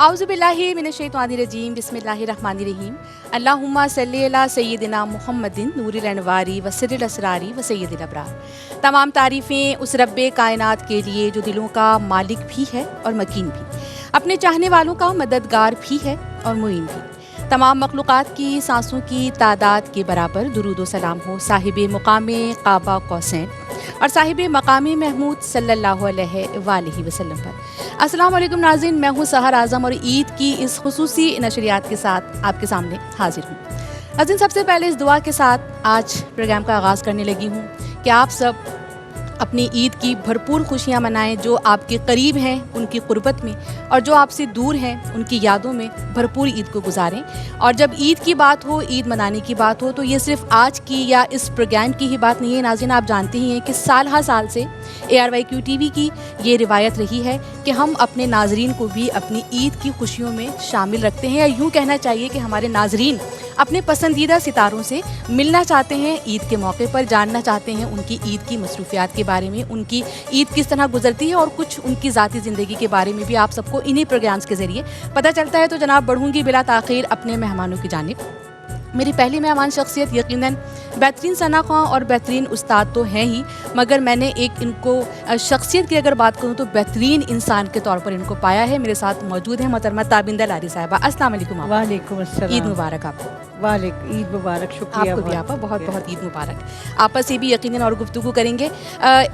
आउज़ुबिल्लाहि मिनश्शैतानिर्रजीम बिस्मिल्लाहिर्रहमानिर्रहीम अल्लाहुम्मा सल्लि अला सय्यिदिना मुहम्मदिन नूरिल अनवारी व सिर्रिल असरारी व सय्यिदिल अबरार। तमाम तारीफ़ें उस रब्बे कायनात के लिए जो दिलों का मालिक भी है और मकीन भी, अपने चाहने वालों का मददगार भी है और मुईन भी। तमाम मखलूक़ात की सांसों की तादाद के बराबर दुरूद व सलाम हो साहिब मुकामे काबा कौसैन और साहिब मकामी महमूद सल्लल्लाहु अलैहि वसल्लम पर। अस्सलाम वालेकुम नाज़रीन, मैं हूँ सहर आज़म और ईद की इस खुसूसी नशरियात के साथ आपके सामने हाजिर हूँ। नाज़रीन, सबसे पहले इस दुआ के साथ आज प्रोग्राम का आगाज़ करने लगी हूँ कि आप सब अपनी ईद की भरपूर खुशियाँ मनाएं। जो आपके करीब हैं उनकी क़ुर्बत में और जो आपसे दूर हैं उनकी यादों में भरपूर ईद को गुजारें। और जब ईद की बात हो, ईद मनाने की बात हो, तो ये सिर्फ आज की या इस प्रोग्राम की ही बात नहीं है। नाज़रीन, आप जानते ही हैं कि साल हर साल से ARYQ TV की ये रिवायत रही है कि हम अपने नाजरीन को भी अपनी ईद की खुशियों में शामिल रखते हैं, या यूँ कहना चाहिए कि हमारे नाजरीन अपने पसंदीदा सितारों से मिलना चाहते हैं, ईद के मौके पर जानना चाहते हैं उनकी ईद की मसरूफियात के बारे में, उनकी ईद किस तरह गुजरती है और कुछ उनकी ज़ाती ज़िंदगी के बारे में भी आप सबको इन्हीं प्रोग्राम्स के ज़रिए पता चलता है। तो जनाब, बढ़ूँगी बिला ताख़ीर अपने मेहमानों की जानिब। मेरी पहली मेहमान शख्सियत यकीनन बेहतरीन सना ख्वां और बेहतरीन उस्ताद तो हैं ही, मगर मैंने एक इनको शख्सियत की अगर बात करूं तो बेहतरीन इंसान के तौर पर इनको पाया है। मेरे साथ मौजूद हैं मोहतरमा ताबिंदा लारी साहिबा। अस्सलाम वालेकुम। वालेकुम अस्सलाम। ईद मुबारक आपको। वालेकुम, ईद मुबारक। शुक्रिया आपको भी आपा बहुत बहुत ईद मुबारक। आपस से भी यकीनन और गुफ्तगू करेंगे।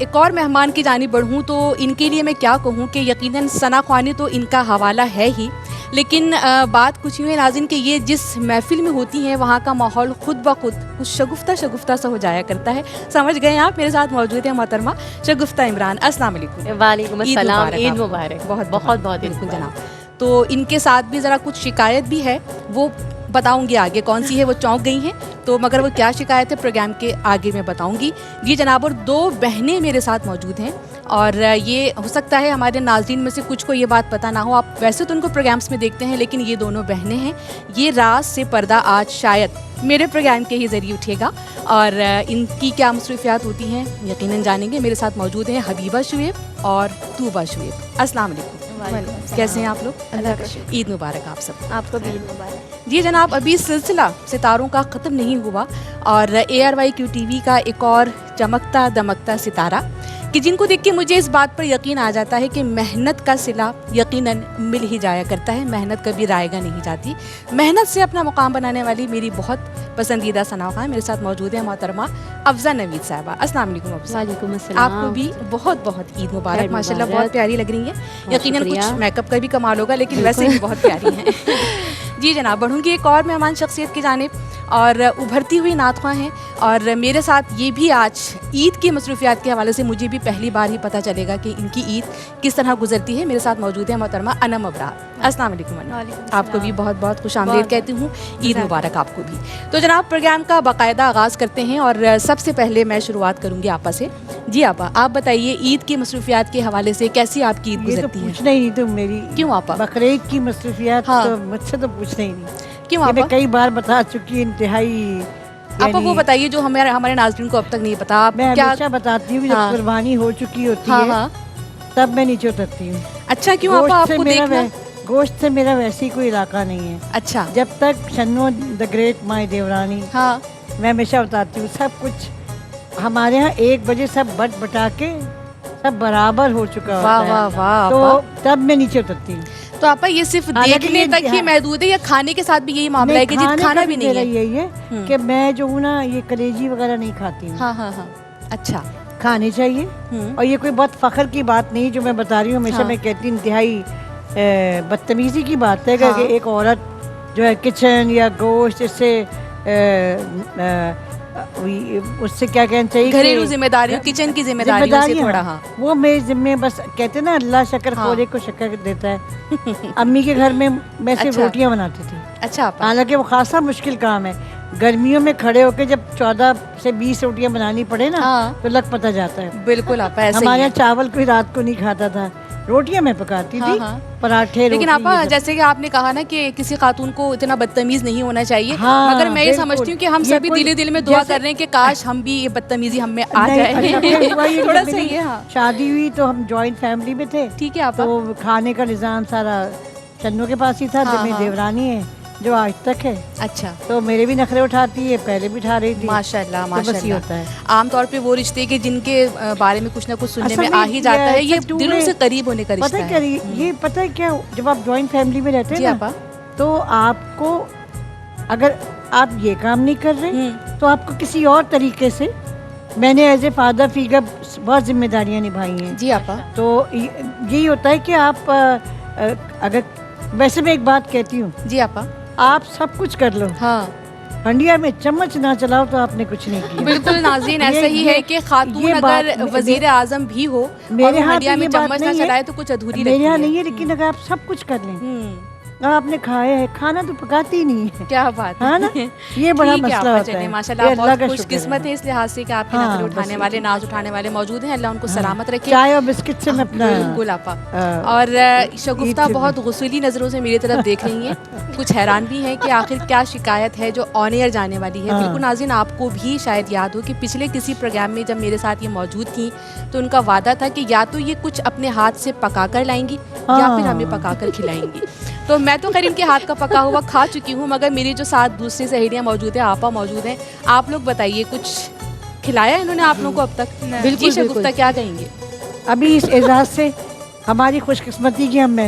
एक और मेहमान की जानिब बढ़ूँ तो इनके लिए मैं क्या कहूँ कि यकीनन सना ख्वानी तो इनका हवाला है ही, लेकिन बात कुछ यूँ है नाज़रीन कि ये जिस महफिल में होती हैं वहाँ का माहौल खुद ब खुद कुछ शगुफ्ता सा हो जाया करता है। समझ गए आप? मेरे साथ मौजूद है मोहतरमा शगुफ्ता इमरान। अस्सलाम वालेकुम। वालेकुम अस्सलाम। ईद मुबारक। बहुत बहुत बहुत बिल्कुल जनाब। तो इनके साथ भी ज़रा कुछ शिकायत भी है, वो बताऊंगी आगे कौन सी है। वो चौंक गई हैं तो, मगर वो क्या शिकायत है प्रोग्राम के आगे मैं बताऊंगी। जी जनाब, और दो बहनें मेरे साथ मौजूद हैं और ये हो सकता है हमारे नाज़रीन में से कुछ को ये बात पता ना हो। आप वैसे तो उनको प्रोग्राम्स में देखते हैं, लेकिन ये दोनों बहनें हैं। ये राज से पर्दा आज शायद मेरे प्रोग्राम के ही ज़रिए उठेगा और इनकी क्या मसरूफियात होती हैं यकीनन जानेंगे। मेरे साथ मौजूद हैं हबीबा शुएब और तूबा शुएब। अस्सलाम वालेकुम। कैसे हैं आप लोग? अल्लाह का शुक्र। ईद मुबारक आप सब। आपको भी ईद मुबारक। जी जनाब, अभी सिलसिला सितारों का ख़त्म नहीं हुआ और ARYQ TV का एक और चमकता दमकता सितारा कि जिनको देख के मुझे इस बात पर यकीन आ जाता है कि मेहनत का सिला यकीनन मिल ही जाया करता है। मेहनत कभी रायगा नहीं जाती। मेहनत से अपना मुकाम बनाने वाली मेरी बहुत पसंदीदा सना ख्वां मेरे साथ मौजूद है मोहतरमा अफजा नवीद साहिबा। अस्सलाम वालेकुम अफजा। वालेकुम अस्सलाम। आपको भी बहुत बहुत ईद मुबारक। माशाल्लाह बहुत प्यारी लग रही है। यकीनन कुछ मेकअप का भी कमाल होगा, लेकिन वैसे भी बहुत प्यारी हैं। जी जनाब, बढ़ूँगी एक और मेहमान शख्सियत की जानिब और उभरती हुई नात ख्वां हैं और मेरे साथ ये भी आज ईद की मसरूफियात के हवाले से मुझे भी पहली बार ही पता चलेगा कि इनकी ईद किस तरह गुजरती है। मेरे साथ मौजूद है मोहतरमा अनम अबरार। अस्सलाम वालेकुम अनम। आपको भी बहुत बहुत खुशामदीद कहती हूँ। ईद मुबारक आपको भी। तो जनाब, प्रोग्राम का बाकायदा आगाज़ करते हैं और सबसे पहले मैं शुरुआत करूँगी आपा से। जी आपा, आप बताइए ईद की मसरूफियात के हवाले से कैसी आपकी ईद गुजरती है? पूछना ही नहीं तुम मेरी। क्यों आपा? बकरीद की मसरूफियात हाँ। तो मुझसे तो पूछना ही नहीं। क्यों आपा? मैं कई बार बता चुकी, इंतहाई। आपा वो बताइए जो हमारे नाज़रीन को अब तक नहीं पता। आप मैं क्या हमेशा बताती हूँ, जब हाँ। कुर्बानी हो चुकी होती हाँ है हाँ। तब मैं नीचे उतरती हूँ। अच्छा, क्यों आपा? आपको देखना गोश्त से मेरा वैसे ही कोई इलाका नहीं है। अच्छा। जब तक शन्नो द ग्रेट माई देवरानी, हाँ। मैं हमेशा बताती हूँ सब कुछ हमारे यहाँ 1 बजे सब बट बटा के सब बराबर हो चुका होता वाह है। वाह वाह। तो तब मैं नीचे उतरती हूँ। तो आपा ये सिर्फ हालांकि देखने ये तक ही महदूद है या खाने के साथ भी यही मामला है कि जी खाना भी नहीं है? यही है कि मैं जो हूँ ना, ये कलेजी वगैरह नहीं खाती हूँ। हाँ हाँ हाँ। अच्छा। खाने चाहिए और ये कोई बहुत फख्र की बात नहीं जो मैं बता रही हूँ। हमेशा मैं कहती हूँ इंतहाई बदतमीजी की बात है कि एक औरत जो है किचन या गोश्त इससे उससे क्या कहना चाहिए, घरेलू जिम्मेदारी, किचन की जिम्मेदारियों से थोड़ा। हाँ, वो मेरे जिम्मे बस कहते हैं ना, अल्लाह शक्कर खोरे को शक्कर देता है। अम्मी के घर में मैं सिर्फ रोटियां बनाती थी। अच्छा। हालांकि वो खासा मुश्किल काम है। गर्मियों में खड़े होकर जब 14 से 20 रोटियां बनानी पड़े ना, तो लग पता जाता है। बिल्कुल आपा, ऐसे हमारे यहाँ चावल कोई रात को नहीं खाता था, रोटियां मैं पकाती थी। पराठे। लेकिन आपा जैसे कि आपने कहा ना कि किसी खातून को इतना बदतमीज नहीं होना चाहिए। हाँ, मगर मैं ये समझती हूँ कि हम सभी दिल में दुआ कर रहे हैं कि काश हम भी ये बदतमीजी हम में आ जाए। थोड़ा सही है। हाँ। शादी हुई तो हम जॉइंट फैमिली में थे। ठीक है आपा। तो खाने का निजाम सारा चन्नू के पास ही था, हाँ, जो मेरी हाँ। देवरानी है जो आज तक है, अच्छा, तो मेरे भी नखरे उठाती है, पहले भी उठा रही थी। माशाल्लाह तो बस ये माशाल्लाह। होता है। आमतौर पे वो रिश्ते के जिनके बारे में कुछ ना कुछ सुनने असल में आ ही जाता है, ये it's a two दिलों way- से करीब होने का पता रिश्ता है क्या, है। ये पता है क्या, जब आप जॉइंट फैमिली में रहते जी हैं आपा। ना, तो आपको अगर आप ये काम नहीं कर रहे तो आपको किसी और तरीके से, मैंने एज ए फादर फिगर बहुत जिम्मेदारियां निभाई हैं। जी आपा। तो यही होता है कि आप अगर, वैसे मैं एक बात कहती हूँ, जी आपा। आप सब कुछ कर लो, हाँ हंडिया में चम्मच ना चलाओ तो आपने कुछ नहीं किया। बिल्कुल नाज़रीन, ऐसा ही है कि खातून ये बात अगर वजीर आजम भी हो और मेरे वो हाथ हंडिया में में ये बात चम्मच ना नहीं है। चलाए तो कुछ अधूरी मेरे लगती यहाँ है। नहीं है, लेकिन अगर आप सब कुछ कर लें, हम्म, आपने खाया है, खाना तो पकाती ही नहीं है, क्या बात हाँ ना, ये बड़ा ठीक है मसला आपा, होता चलिए है। माशाल्लाह ये आप अल्लाह बहुत का शुक्र खुशकिस्मत है इस लिहाज से कि आपके हाँ, नखरे बस उठाने वाले, नाज उठाने वाले मौजूद हैं। अल्लाह उनको सलामत रखे। चाय और बिस्किट से मैं अपना बिल्कुल आपा। आ, और शगुफ्ता ईद बहुत गुस्सैली नज़रों से मेरी तरफ देख रही हैं, कुछ हैरान भी हैं कि आखिर क्या शिकायत है जो ऑन एयर जाने वाली है। हाँ। बिल्कुल नाज़रीन, आपको भी शायद याद हो कि पिछले किसी प्रोग्राम में जब मेरे साथ ये मौजूद थी तो उनका वादा था कि या तो ये कुछ अपने हाथ से पका कर लाएंगी या हाँ। फिर हमें पका कर खिलाएंगी। तो मैं तो खैर इनके हाथ का पका हुआ खा चुकी हूँ, मगर मेरी जो साथ दूसरी सहेलियाँ मौजूद हैं, आपा मौजूद हैं, आप लोग बताइए कुछ खिलाया है इन्होंने आप लोगों को अब तक? बिल्कुल, जी शगुफ्ता, बिल्कुल। क्या कहेंगे? अभी इस एजाज से हमारी खुशकिस्मती की हम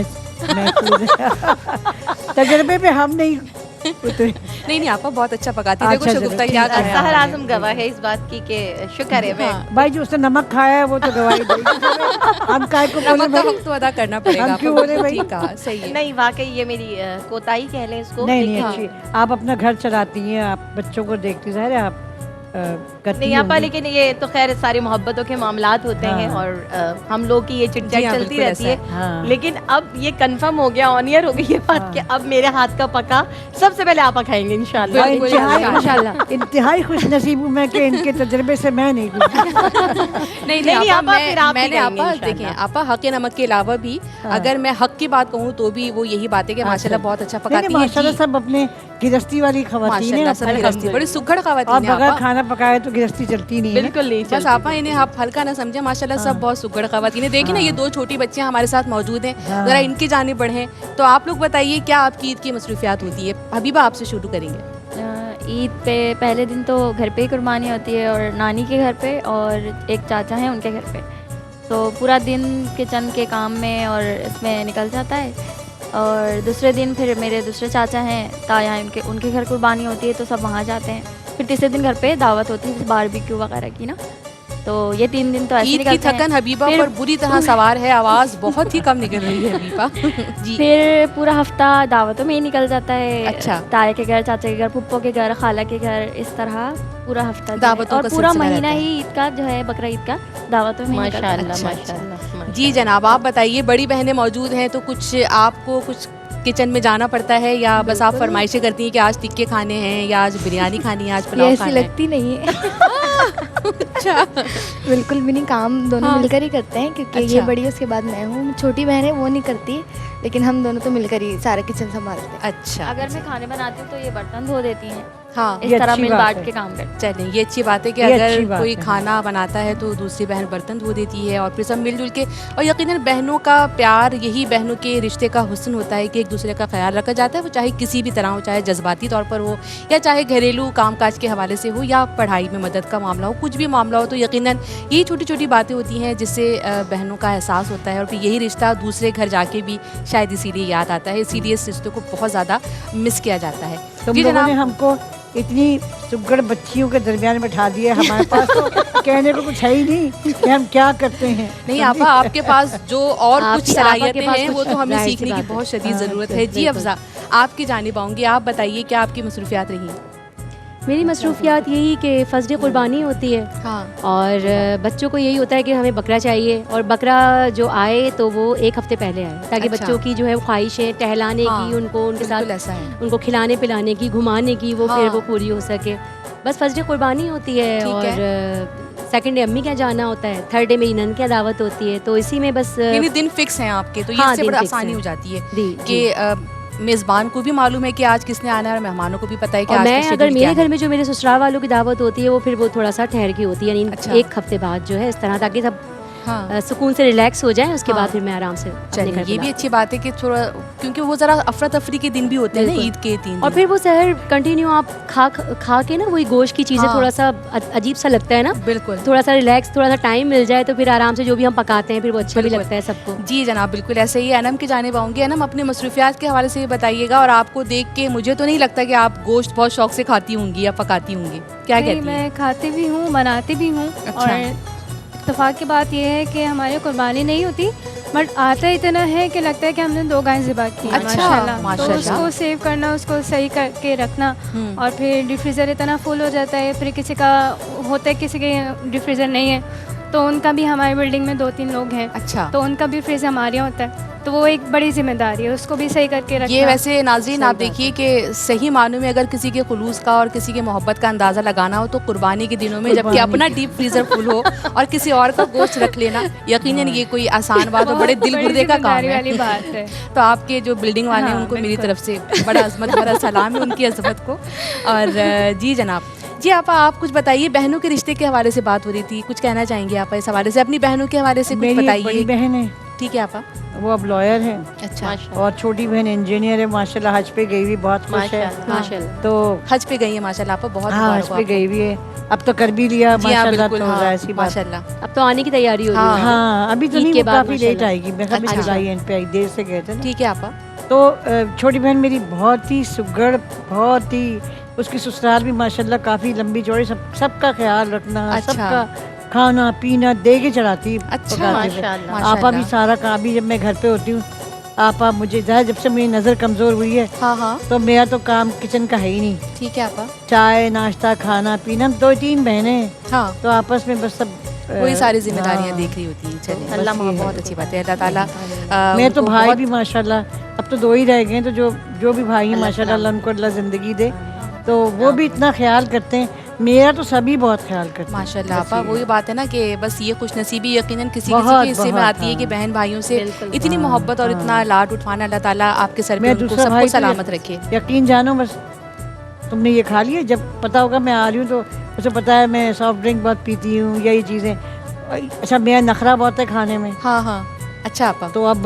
तजर्बे पे हम नहीं उतरे। नहीं नहीं आपा बहुत अच्छा पकाती है। देखो अच्छा, शगुफ्ता चलो, क्या ठीक है। कहें। सहर आजम गवाह है इस बात की कि शुक्र है मैं हाँ। भाई जो उसने नमक खाया है वो तो गवाही देगी। हम काय को बोले नमक का भाई? वक्त तो अदा करना पड़ेगा। हम आपको क्यों बोले बिल्कुल भाई? ठीक कहा, सही है। नहीं, वाकई ये मेरी कोताही कह लें इसको। नहीं नहीं, लेकिन- अच्छी, आप अपना घर चलाती हैं, आप बच्चों को देखती, ज़ाहिर है आप करती नहीं आपा, होंगी। लेकिन ये तो खैर सारी मोहब्बतों के मामलात होते हाँ। हैं और हम लोग की ये चिट जी हाँ, चलती बिल्कुल रहती ऐसा है। है। हाँ। लेकिन अब ये कंफर्म हो गया, ऑन ईयर हो गई ये बात कि अब मेरे हाथ का पका सबसे पहले आपा खाएंगे इंशाल्लाह। बिल्कुल, इंतहाई खुश नसीब हूँ मैं कि इनके तजर्बे से मैं नहीं गुजरी। नहीं नहीं, आपा, आपा, फिर आप ही मैंने कहेंगे आपा इंशाल्लाह। देखें आपा, हक नमक के अलावा भी हाँ। अगर मैं हक की बात कहूँ तो भी वो यही बात है कि माशाल्लाह बहुत अच्छा पकाती है। माशाल्लाह जी, सब अपने गिरस्ती वाली खवातीन हैं, माशाल्लाह सब अपने गृहस्थी बड़ी सुघड़ और खवातीन है बगैर आपा। खाना पकाए तो गिरस्ती चलती नहीं है। बिल्कुल नहीं बस चलती। आपा इन्हें आप हल्का ना समझे, माशाल्लाह सब बहुत सुघड़ खवातीन है। देखिए ना, ये दो छोटी बच्चियां हमारे साथ मौजूद हैं, हाँ। जरा इनकी जानिब बढ़ें। तो आप लोग बताइए क्या आपकी ईद की मसरूफियात होती है? हबीबा आपसे शुरू करेंगे। ईद पे पहले दिन तो घर पे ही कुर्बानी होती है, और नानी के घर पे और एक चाचा हैं उनके घर पे। तो पूरा दिन किचन के काम में और इसमें निकल जाता है। और दूसरे दिन फिर मेरे दूसरे चाचा हैं ताया, उनके घर कुर्बानी होती है तो सब वहाँ जाते हैं। फिर तीसरे दिन घर पे दावत होती है बारबेक्यू वगैरह की ना। तो ये 3 दिन तो ऐसे ईद की निकलते हैं। थकन हबीबा फिर- पर बुरी तरह सवार है, आवाज बहुत ही कम निकल रही है हबीबा। जी फिर पूरा हफ्ता दावतों में ही निकल जाता है। अच्छा। ताए के घर, चाचा के घर, पुप्पो के घर, खाला के घर, इस तरह पूरा हफ्ता जो है। दावतों और का पूरा सिलसिला महीना रहता है। ही ईद का जो है, बकरा ईद का दावतों में ही निकलता है। माशाल्लाह अच्छा, माशाल्लाह। जी जनाब, आप बताइए, बड़ी बहनें मौजूद हैं तो कुछ आपको कुछ किचन में जाना पड़ता है या बस आप फरमाइशें करती हैं कि आज टिक्के खाने हैं या आज बिरयानी खानी है, आज ये पुलाव ऐसी खाना है? लगती नहीं है। अच्छा, बिल्कुल भी नहीं, काम दोनों हाँ। मिलकर ही करते हैं, क्योंकि ये अच्छा। बड़ी उसके बाद मैं हूँ। छोटी बहन है वो नहीं करती, लेकिन हम दोनों तो मिलकर ही सारा किचन संभालते हैं। अच्छा, अगर मैं खाने बनाती हूँ तो ये बर्तन धो देती हैं। हाँ इस ये तरह अच्छी मिल बात बांट है। के काम करते चलिए, ये अच्छी बात है कि ये अच्छी अगर बात कोई है, खाना बनाता है तो दूसरी बहन बर्तन धो देती है और फिर सब मिलजुल के। और यकीनन बहनों का प्यार, यही बहनों के रिश्ते का हुस्न होता है कि एक दूसरे का ख्याल रखा जाता है, वो चाहे किसी भी तरह हो, चाहे जज्बाती तौर पर हो या चाहे घरेलू कामकाज के हवाले से हो या पढ़ाई में मदद का मामला हो, कुछ भी मामला हो। तो यकीनन यही छोटी छोटी बातें होती हैं जिससे बहनों का एहसास होता है और फिर यही रिश्ता दूसरे घर जाके भी शायद इसीलिए याद आता है, इसीलिए इस रिश्ते को बहुत ज़्यादा मिस किया जाता है। तुम जी लोगों जनाब। ने हमको इतनी सुगड़ बच्चियों के दरमियान बैठा दिया, हमारे पास तो कहने को कुछ है ही नहीं कि हम क्या करते हैं। नहीं आपा, आपके पास जो और आपकी- कुछ आपा के सलाहियतें पास हैं वो कुछ तो हमें जाहिर सी सीखने की बात है। बहुत शदीद हाँ, ज़रूरत है। जी बिल्कुल। अफजा, आपकी जानिब आऊँगी, आप बताइए क्या आपकी मसरूफियात रही? मेरी मसरूफियात यही कि फर्स्ट डे कुर्बानी होती है हाँ, और बच्चों को यही होता है कि हमें बकरा चाहिए, और बकरा जो आए तो वो 1 हफ्ते पहले आए, ताकि अच्छा। बच्चों की जो है ख्वाहिशें टहलाने हाँ, की, उनको उनके बिल्कुल साथ ऐसा है। उनको खिलाने पिलाने की, घुमाने की, वो फिर हाँ। वो पूरी हो सके। बस फर्स्ट डे कुर्बानी होती है ठीक और है। सेकंड डे अम्मी क्या जाना होता है, थर्ड डे मेरी नन क्या दावत होती है। तो इसी में बस यानी दिन फिक्स हैं आपके, तो ये हाँ, इससे दिन बड़ा फिक्स आसानी हैं। हो जाती है दी कि मेज़बान को भी मालूम है कि आज किसने आना है और मेहमानों को भी पता है कि और आज का मैं अगर शेड्यूल क्या मेरे है। घर में जो मेरे ससुराल वालों की दावत होती है वो फिर वो थोड़ा सा ठहर की होती है, यानी अच्छा। 1 हफ्ते बाद जो है, इस तरह, ताकि सब हाँ। सुकून से रिलैक्स हो जाएं, उसके बाद फिर मैं आराम से अपने चलिए, घर ये भी बुला- अच्छी बात है कि थोड़ा, क्योंकि वो ज़रा अफरा तफरी के दिन भी होते हैं ना, बिल्कुल। ईद के 3 और दिन। फिर वो सहर कंटिन्यू आप खा के ना वही गोश्त की चीज़ें हाँ। थोड़ा सा अजीब सा लगता है ना, बिल्कुल थोड़ा सा रिलैक्स, थोड़ा सा टाइम मिल जाए तो फिर आराम से जो भी हम पकाते हैं फिर वो अच्छा भी बिल्कुल। लगता है सबको। जी जनाब, बिल्कुल ऐसे ही। अनम की जानिब आऊँगी। अनम, अपने मसरूफियात के हवाले से ये बताइएगा, और आपको देख के मुझे तो नहीं लगता कि आप गोश्त बहुत शौक से खाती होंगी या पकाती होंगी, क्या नहीं, कहती हैं? मैं खाती भी हूँ, बनाती भी हूँ। अच्छा। और इत्तेफाक की बात यह है कि हमारी कुर्बानी नहीं होती, बट आता इतना है कि लगता है कि हमने 2 गाय ज़िबा की हैं, अच्छा, माशाल्लाह। तो माशाल्लाह। उसको सेव करना, उसको सही करके रखना, हम्म। और फिर डीप फ्रीज़र इतना फुल हो जाता है, फिर किसी का होता है, किसी के डीप फ्रीज़र नहीं है, तो उनका भी, हमारी बिल्डिंग में 2-3 लोग हैं, अच्छा, तो उनका भी फ्रीज़र हमारे यहाँ होता है, तो वो एक बड़ी जिम्मेदारी है, उसको भी सही करके रखना। ये वैसे नाज़रीन आप सही बात देखिए कि सही मानों में अगर किसी के खुलूस का और किसी के मोहब्बत का अंदाज़ा लगाना हो तो कुर्बानी के दिनों में, जबकि कुर्बानी अपना के- डीप फ्रीज़र फुल हो और किसी और का गोश्त रख लेना, यकीनन ये कोई आसान बात और बड़े दिल बड़ी गुर्दे का काम जिम्मेदारी है। वाली बात है। तो आपके जो बिल्डिंग वाले हैं हाँ, उनको मेरी बिल्कुल। तरफ से बड़ा अज़मत भरा सलाम है, उनकी अज़मत को। और जी जनाब, जी आप कुछ बताइए, बहनों के रिश्ते के हवाले से बात हो रही थी, कुछ कहना चाहेंगे आप इस हवाले से, अपनी बहनों के हवाले से कुछ मेरी एक बड़ी बताइए। बहन है, ठीक है आपा। वो अब लॉयर है, अच्छा, और छोटी बहन इंजीनियर है, माशाल्लाह हज पे गई हुई, बहुत खुश है। माशाल्लाह। माशाल्लाह। तो हज पे गई है माशाल्लाह आपा, बहुत हाँ, मुबारक हज हो पे आपको। गई हुई है, अब तो कर भी लिया जी हाँ, माशाल्लाह, बिल्कुल, तो हाँ, ऐसी बात। माशाल्लाह। अब तो आने की तैयारी हो रही हाँ। है। हाँ, अभी तो ईद नहीं, के वो बाद काफी लेट माशाल्लाह। आएगी, मैं कभी अच्छा। जुलाई एंड पे आई, देर से गए थे ना। ठीक है आपा। तो छोटी बहन मेरी बहुत ही सुगड़, बहुत ही, उसकी ससुराल भी माशाल्लाह काफी लंबी चौड़ी, सबका ख्याल रखना, अच्छा। सबका खाना पीना दे के चढ़ाती, अच्छा, पकाते हुए। माशाल्लाह। आपा भी माशाल्लाह। सारा काम, भी जब मैं घर पे होती हूँ, आपा मुझे जब से मेरी नज़र कमज़ोर हुई है, हाँ हाँ, तो मेरा तो काम किचन का है ही नहीं। ठीक है आपा। चाय नाश्ता खाना पीना, हम 2-3 बहनें हैं, हाँ, तो आपस में बस सब वही सारी जिम्मेदारियां हाँ। देख रही होती हैं। चलिए, बस अल्लाह ये है। बहुत अच्छी बात है, अल्लाह ताला मेरे तो उनको भाई बहुत- भी माशाल्लाह, अब तो 2 ही रह गए हैं, तो जो भी भाई हैं माशाल्लाह, अल्लाह उनको अल्लाह ज़िंदगी दे, तो वो भी इतना ख्याल करते हैं, मेरा तो सभी बहुत ख्याल करते हैं। माशाल्लाह बस आपा, ये वही बात है ना कि बस ये खुशनसीबी यकीनन किसी बहुत, किसी के हिस्से में बहुत, आती है कि हाँ। बहन भाइयों से बिल्कुल। इतनी हाँ, मोहब्बत और हाँ। इतना लाड उठवाना, अल्लाह ताला आपके सर पे मैं उनको दूसरा सबको भाई तो सलामत रखे। यकीन जानो, बस तुमने ये खा लिया, जब पता होगा मैं आ रही हूँ, तो उसे पता है मैं सॉफ्ट ड्रिंक बहुत पीती हूँ, यही चीज़ें। अच्छा, मेरा नखरा बहुत है खाने में, हाँ हाँ, अच्छा आपा। तो अब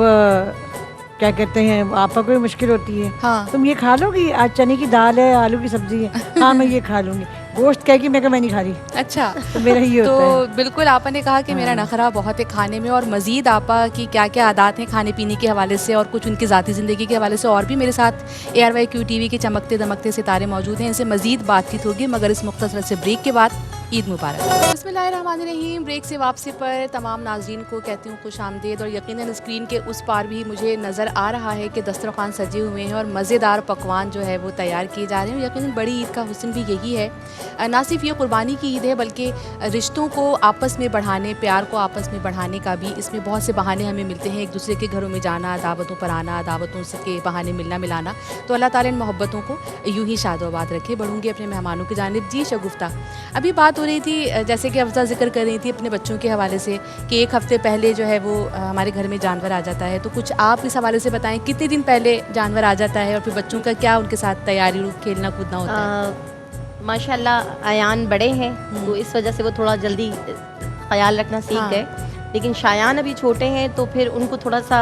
क्या कहते हैं, आपा को भी मुश्किल होती है, हाँ, तुम ये खा लोगी, आज चने की दाल है, आलू की सब्जी है, हाँ मैं ये खा लूंगी, गोश्त कह के मैं कहा मैं नहीं खा रही, अच्छा। तो मेरा ये तो होता है। बिल्कुल आपा ने कहा कि मेरा नखरा बहुत है खाने में, और मज़ीद आपा की क्या क्या आदात हैं खाने पीने के हवाले से और कुछ उनकी ज़ाती ज़िंदगी के हवाले से, और भी मेरे साथ ARYQ TV के चमकते दमकते सितारे मौजूद हैं, इनसे मज़ीद बातचीत होगी, मगर इस मुख्तसर से ब्रेक के बाद। ईद मुबारक। बिस्मिल्लाहिर्रहमानिर्रहीम। ब्रेक से वापसी पर तमाम नाज़रीन को कहती हूँ खुश आमदीद, और यकीनन स्क्रीन के उस पार भी मुझे नज़र आ रहा है कि दस्तरखान सजे हुए हैं और मज़ेदार पकवान जो है वो तैयार किए जा रहे हैं। यकीनन बड़ी ईद का हुस्न भी यही है, ना सिर्फ ये कुर्बानी की ईद है, बल्कि रिश्तों को आपस में बढ़ाने, प्यार को आपस में बढ़ाने का भी इसमें बहुत से बहाने हमें मिलते हैं, एक दूसरे के घरों में जाना, दावतों पर आना, दावतों से के बहाने मिलना मिलाना। तो अल्लाह ताला इन मोहब्बतों को यूं ही शादोबाद रखे। बढ़ूंगी अपने मेहमानों की जानिब। जी शगुफ्ता, अभी बात हो रही थी, जैसे कि अफ़ज़ा ज़िक्र कर रही थी अपने बच्चों के हवाले से कि 1 हफ़्ते पहले जो है वो हमारे घर में जानवर आ जाता है, तो कुछ आप इस हवाले से बताएं, कितने दिन पहले जानवर आ जाता है और फिर बच्चों का क्या उनके साथ तैयारी, खेलना कूदना होता है? माशाल्लाह अयान बड़े हैं, तो इस वजह से वो थोड़ा जल्दी ख्याल रखना सीख हाँ। गए, लेकिन शायान अभी छोटे हैं, तो फिर उनको थोड़ा सा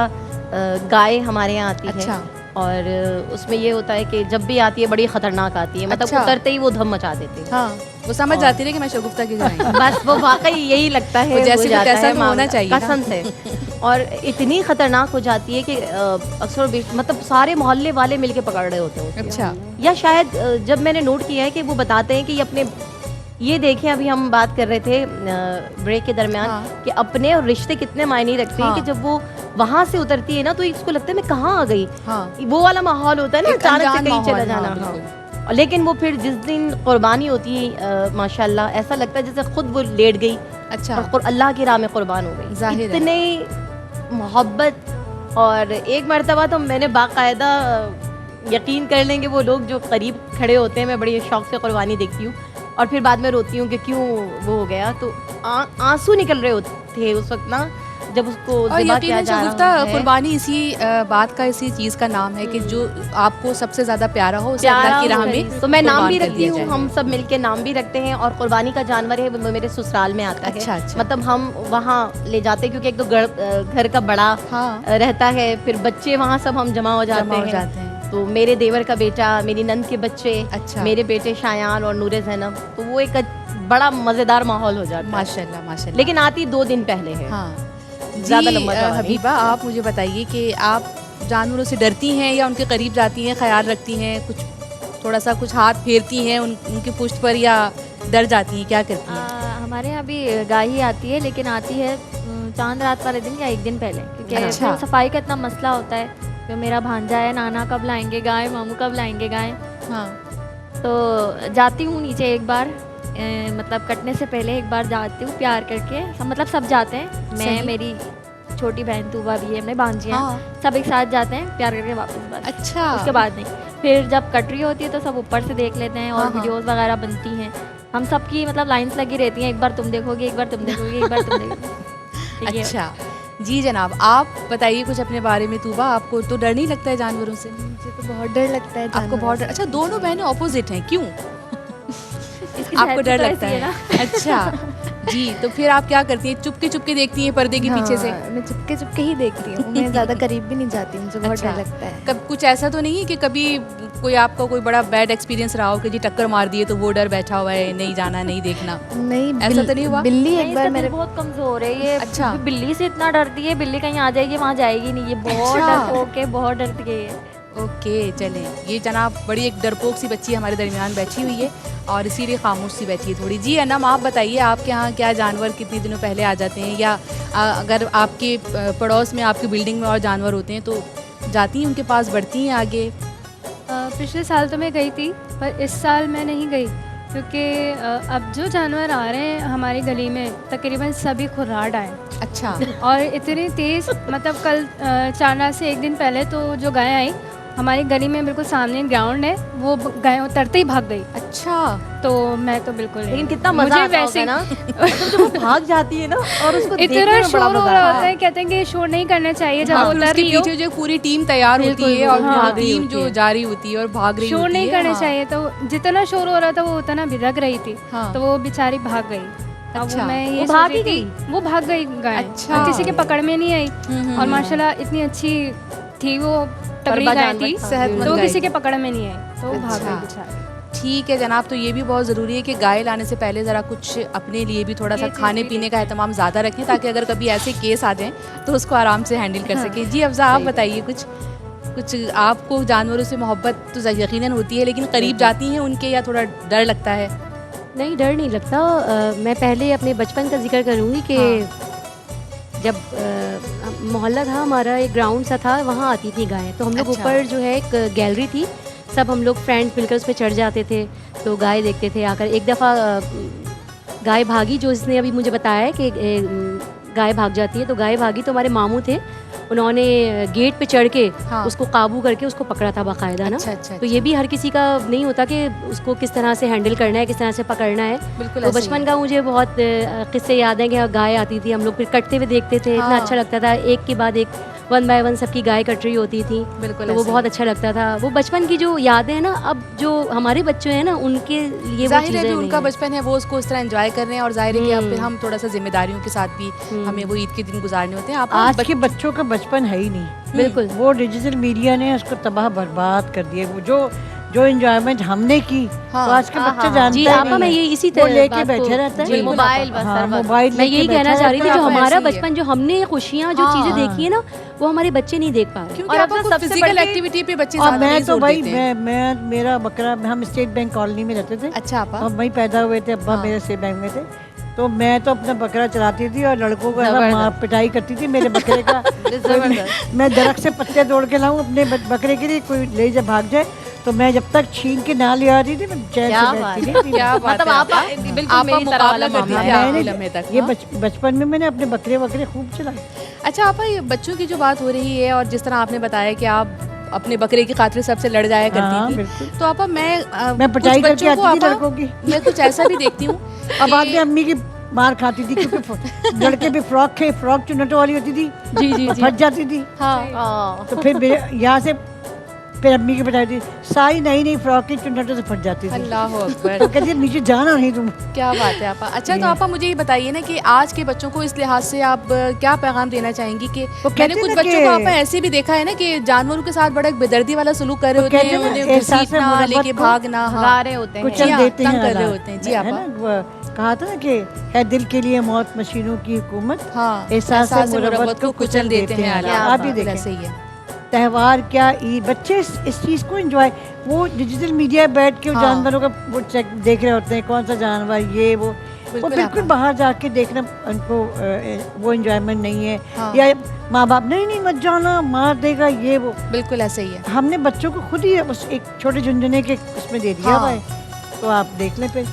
गाय हमारे यहाँ आती अच्छा। है, और उसमें ये होता है कि जब भी आती है बड़ी ख़तरनाक आती है, मतलब अच्छा। उतरते ही वो धम मचा देते हैं। हाँ, वो समझ जाती है कि मैं शगुफ्ता की जाएंगी। बस वो वाकई यही लगता है, वो जैसे हो भी जाता तैसा है भी होना मामला, चाहिए ना। कसम से। और इतनी खतरनाक हो जाती है कि अक्सर मतलब सारे मोहल्ले वाले मिलके पकड़ रहे होते हैं उसको। अच्छा। या शायद जब मैंने नोट किया है कि वो बताते हैं कि ये अपने, ये देखें, अभी हम बात कर रहे थे ब्रेक के दरमियान, हाँ। कि अपने और रिश्ते कितने मायने रखते हैं, हाँ। कि जब वो वहाँ से उतरती है ना, तो इसको लगता है मैं कहाँ आ गई। हाँ, वो वाला माहौल होता है ना, एक अचानक से अनजान कहीं माहौल, चला जाना। हाँ, हाँ। बिल्कुल। और लेकिन वो फिर जिस दिन कुर्बानी होती है, माशाल्लाह ऐसा लगता है जैसे खुद वो लेट गई अच्छा, और अल्लाह की राह में कुर्बान हो गई। जाहिर है। इतने मोहब्बत। और एक मरतबा तो मैंने बाकायदा, यकीन कर लेंगे वो लोग जो करीब खड़े होते हैं, मैं बड़ी शौक से कुर्बानी देखती हूँ और फिर बाद में रोती हूँ कि क्यों वो हो गया, तो आंसू निकल रहे होते थे उस वक्त ना। जब उसको और ज़िबा किया यकीनन जा शगुफ्ता रहा है। कुर्बानी इसी बात का, इसी चीज़ का नाम है कि जो आपको सबसे ज़्यादा प्यारा हो उसे प्यारा अल्लाह की राह हो, में तो मैं नाम कुर्बान भी कर रखती दिया हूँ, जाए। हम सब मिलके नाम भी रखते हैं। और कुर्बानी का जानवर है वो मेरे ससुराल में आता अच्छा, है। अच्छा। मतलब हम वहाँ ले जाते हैं क्योंकि एक तो घर का बड़ा हाँ, रहता है, फिर बच्चे वहाँ सब हम जमा हो जमा हो जाते जाते हैं। हैं। तो मेरे देवर का बेटा, मेरी नंद के बच्चे, अच्छा। मेरे बेटे शायान और नूरे ज़ैनब, तो वो एक बड़ा मज़ेदार माहौल हो जाता है। माशाल्लाह माशाल्लाह। लेकिन आती 2 दिन पहले है। हाँ, ज़्यादा जी, लंबा सवाल नहीं। हबीबा आप मुझे बताइए कि आप जानवरों से डरती हैं या उनके करीब जाती हैं, ख्याल रखती हैं, कुछ थोड़ा सा कुछ हाथ फेरती हैं उनकी पुश्त पर, या डर जाती हैं, क्या करती हैं? हमारे यहाँ भी गाय ही आती है, लेकिन आती है चांद रात वाले दिन या एक दिन पहले, क्योंकि अच्छा। फिर सफाई का इतना मसला होता है। तो मेरा भांजा है, नाना कब लाएंगे गाय, मामू कब लाएंगे गाय। हाँ, तो जाती हूँ नीचे एक बार, मतलब कटने से पहले एक बार जाती हूँ प्यार करके। मतलब सब जाते हैं, सही। मैं, मेरी छोटी बहन तूबा भी है, मैं भांजियाँ, हाँ। सब एक साथ जाते हैं प्यार करके वापस बस। अच्छा। उसके बाद नहीं। फिर जब कट रही होती है तो सब ऊपर से देख लेते हैं और हाँ, हाँ। वीडियोस वगैरह बनती हैं। हम सब की मतलब लाइंस लगी रहती हैं, एक बार तुम देखोगे, एक बार तुम देखोगे, एक बार तुम देखोगे। अच्छा जी जनाब, आप बताइए कुछ अपने बारे में। तूबा, आपको तो डर नहीं लगता है जानवरों से? मुझे तो बहुत डर लगता है आपको बहुत डर? अच्छा, दोनों बहनें ऑपोजिट हैं, क्यों? इसकी आपको शादी डर तो लगता ऐसी है ना। अच्छा जी, तो फिर आप क्या करती हैं? चुपके चुपके देखती हैं पर्दे के पीछे से? मैं चुपके चुपके ही देखती हूँ, मैं ज़्यादा करीब भी नहीं जाती, मुझे बहुत अच्छा। डर लगता है। कब कुछ ऐसा तो नहीं है कि कभी कोई आपका कोई बड़ा बैड एक्सपीरियंस रहा हो कि जी टक्कर मार दिए तो वो डर बैठा हुआ है, नहीं जाना, नहीं देखना? नहीं, ऐसा तो नहीं हुआ? बिल्ली नहीं, एक इसका बार दिल मेरे बहुत कमजोर है ये। अच्छा। बिल्ली से इतना डरती है, बिल्ली कहीं आ जाएगी वहाँ जाएगी नहीं, ये बहुत अच्छा। डरपोक है, बहुत डरती है ये। ओके, चलें, ये जनाब बड़ी एक डरपोक सी बच्ची हमारे दरमियान बैठी हुई है और इसीलिए खामोश सी बैठी है थोड़ी। जी अनम, आप बताइए आपके यहाँ क्या जानवर कितने दिनों पहले आ जाते हैं, या अगर आपके पड़ोस में, आपकी बिल्डिंग में और जानवर होते हैं तो जाती हैं उनके पास, बढ़ती हैं आगे? पिछले साल तो मैं गई थी, पर इस साल मैं नहीं गई क्योंकि अब जो जानवर आ रहे हैं हमारी गली में तकरीबन सभी खुर्राड आए। अच्छा। और इतनी तेज़, मतलब कल चांद रात से एक दिन पहले तो जो गाय आई हमारी गली में, बिल्कुल सामने ग्राउंड है, वो गाय उतरते ही भाग गई। अच्छा, तो मैं तो बिल्कुल नहीं। लेकिन कितना मजा आता होगा ना मतलब जब वो भाग जाती है ना और उसको देखने इतना में बड़ा शोर हो मजा रहा आता होता है, कहते हैं कि शोर नहीं करना चाहिए जब हाँ, वो फिर उतर उसके रही हो, पीछे जो पूरी टीम तैयार होती है और हाँ, वो टीम जो जा रही होती है और भाग रही शोर होती नहीं है, करना हाँ। चाहिए। तो जितना शोर हो रहा था वो उतना भिड़क रही थी, हाँ। तो वो बेचारी भाग गई। अब अच्छा। मैं ये वो सोच भाग रही ही थी, वो भाग गई गाय। अच्छा। और किसी के पकड़ में नहीं आई, और माशाल्लाह इतनी अच्छी थी वो, तगड़ी परबा गाय जानवर थी, था। सेहतमंद तो वो गाय किसी थी। के पकड़ में नहीं आई, तो वो भाग अच्छा। गई बेचारी। ठीक है जनाब, तो ये भी बहुत ज़रूरी है कि गाय लाने से पहले ज़रा कुछ अपने लिए भी थोड़ा सा ये चीज़ खाने भी पीने का एहतमाम ज़्यादा रखें, ताकि अगर कभी ऐसे केस आ जाएं तो उसको आराम से हैंडल कर सकें। जी अफ़ज़ा, आप बताइए कुछ आपको जानवरों से मोहब्बत तो यकीनन होती है, लेकिन करीब जाती हैं उनके या थोड़ा डर लगता है? नहीं, डर नहीं लगता। मैं पहले अपने बचपन का जिक्र करूँगी कि जब मोहल्ला था हमारा, एक ग्राउंड सा था, वहाँ आती थी गायें। तो हम लोग अच्छा। ऊपर जो है एक गैलरी थी, सब हम लोग फ्रेंड्स मिलकर उस पर चढ़ जाते थे, तो गाय देखते थे आकर। एक दफ़ा गाय भागी, जो इसने अभी मुझे बताया है कि गाय भाग जाती है, तो गाय भागी तो हमारे मामू थे, उन्होंने गेट पे चढ़ के हाँ। उसको काबू करके उसको पकड़ा था बाकायदा ना। अच्छा, अच्छा, तो ये भी हर किसी का नहीं होता कि उसको किस तरह से हैंडल करना है, किस तरह से पकड़ना है। बिल्कुल तो ऐसे ही बचपन है। का मुझे बहुत किस्से याद हैं कि गाय आती थी, हम लोग फिर कटते हुए देखते थे, इतना हाँ। अच्छा लगता था। एक के बाद एक 1 बाय 1 सबकी गाय कट रही होती थी, बिल्कुल तो वो ऐसे बहुत ही। अच्छा लगता था। वो बचपन की जो यादें हैं ना, अब जो हमारे बच्चे हैं ना, उनके लिए वो जाहिर है चीज़ें भी नहीं उनका हैं। बचपन है, वो उसको उस तरह एंजॉय कर रहे हैं, और जाहिर है कि अब फिर हम थोड़ा सा जिम्मेदारियों के साथ भी हमें वो ईद के दिन गुजारने होते हैं। आप आज के बच्चों का बचपन है ही नहीं। बिल्कुल। वो डिजिटल मीडिया ने उसको तबाह बर्बाद कर दिया। वो जो एंजॉयमेंट हमने की, हाँ। तो आज के बच्चे जानते जी ही आपा, नहीं मैं हैं। ये इसी वो तरह लेके बात बैठे को- रहते हैं। जी, मोबाइल बस हाँ, हर वक्त। मोबाइल मैं लेके यही कहना बैठा चाह रही थी, रहता जो है। आपका हमारा ऐसे ही है। बचपन, जो हमने खुशियाँ, जो हाँ। चीज़ें देखी है ना, वो हमारे बच्चे नहीं देख पा रहे। क्योंकि और अब अब तो कुछ सबसे फिजिकल बड़ी- एक्टिविटी पे बच्चे और ज़्यादा मैं नहीं तो जोर भाई देते हैं। मैं मेरा बकरा, हम स्टेट बैंक कॉलोनी में रहते थे। अच्छा आपा, हम वहीं पैदा हुए थे, अब्बा हाँ। मेरे स्टेट बैंक में थे। तो मैं तो अपना बकरा चलाती थी और लड़कों को ऐसा जबरदस्त। मार पिटाई करती थी मेरे बकरे का। जबरदस्त। मैं दरख्त से पत्ते तोड़ के लाऊं अपने बकरे के लिए, कोई ले जा भाग जाए, तो मैं जब तक छीन के ना ले आती थी, मैं चैन क्या से बात बैठती है। नहीं थी। क्या बात मतलब है आप आपा। बिल्कुल आपा मेरी तरह वाला मुकाबला करती मामला थी है। आखिरी मैंने लम्हे तक। ये हाँ। बचपन में मैंने अपने बकरे खूब चलाए। अच्छा आपा, ये बच्चों की जो बात हो रही है, और जिस तरह आपने बताया कि आप अपने बकरे की खातिर सबसे लड़ जाया हाँ, करती थी, बिल्कुल। तो आपा मैं कुछ पिटाई करके बच्चों को आती थी आपा, लड़कों की। मैं कुछ ऐसा भी देखती हूँ अब कि- आपने अम्मी की मार खाती थी क्योंकि लड़के भी फ्रॉक चुन्नटों वाली होती थी, जी जी वो जी फट जाती थी। हाँ तो फिर यहाँ से फिर अम्मी की बताई थी सारी नई नई फ्रॉक की चुन्नटों से फट जाती थी। अल्लाह अकबर, तो कहती नीचे जाना नहीं तुम। क्या बात है आपा। अच्छा तो आपा मुझे ये बताइए ना कि आज के बच्चों को इस लिहाज से आप क्या पैगाम देना चाहेंगी कि कहते मैंने कुछ ना बच्चों कि- को आपा ऐसे भी देखा है ना कि जानवरों के साथ बड़ा एक बेदर्दी वाला सलूक कर रहे वो होते हैं, कहते हैं ना, उन्हें एहसास-ए घसीटना, मोहब्बत लेके को भागना, हाँ भगा रहे होते हैं। कुचल हाँ, देते हैं तंग कर रहे हालात। होते हैं। जी है आपा। ना, वो कहा था ना कि है दिल के लिए मौत मशीनों की हुकूमत, हाँ एहसास मुरब्बत को कुचल देते हैं हालात। हालात। आप ही बिल्कुल देखें ऐसे ही है। त्योहार क्या ईद, बच्चे इस चीज़ को एंजॉय, वो डिजिटल मीडिया बैठ के हाँ। जानवरों का वो चेक देख रहे होते हैं, कौन सा जानवर ये वो बिल्कुल बिल्कुल आपा। बाहर जाके देखना उनको वो एंजॉयमेंट नहीं है। हाँ। या माँ बाप नहीं मत जाना मार देगा ये वो, बिल्कुल ऐसे ही है। हमने बच्चों को खुद ही उस एक छोटे झुंझुने के उसमें दे दिया हाँ। हुआ है। तो आप देख लें फिर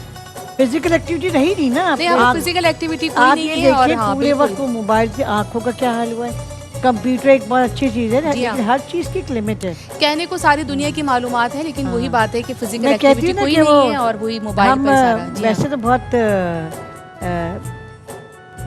फिजिकल एक्टिविटी रही नहीं ना। नहीं, आप फिजिकल एक्टिविटी कोई आप नहीं ये है और देखिए हाँ पूरे बिल्कुल। वक्त वो मोबाइल से आंखों का क्या हाल हुआ है। कंप्यूटर एक बहुत अच्छी चीज़ है जी लेकिन हाँ। हर चीज़ की एक लिमिट है। कहने को सारी दुनिया की मालूमात है, लेकिन वही हाँ। बात है कि फिजिकल मैं कहती एक्टिविटी हूँ ना कोई कि नहीं वो है और वही मोबाइल हम पर सारा। जी वैसे हाँ। तो बहुत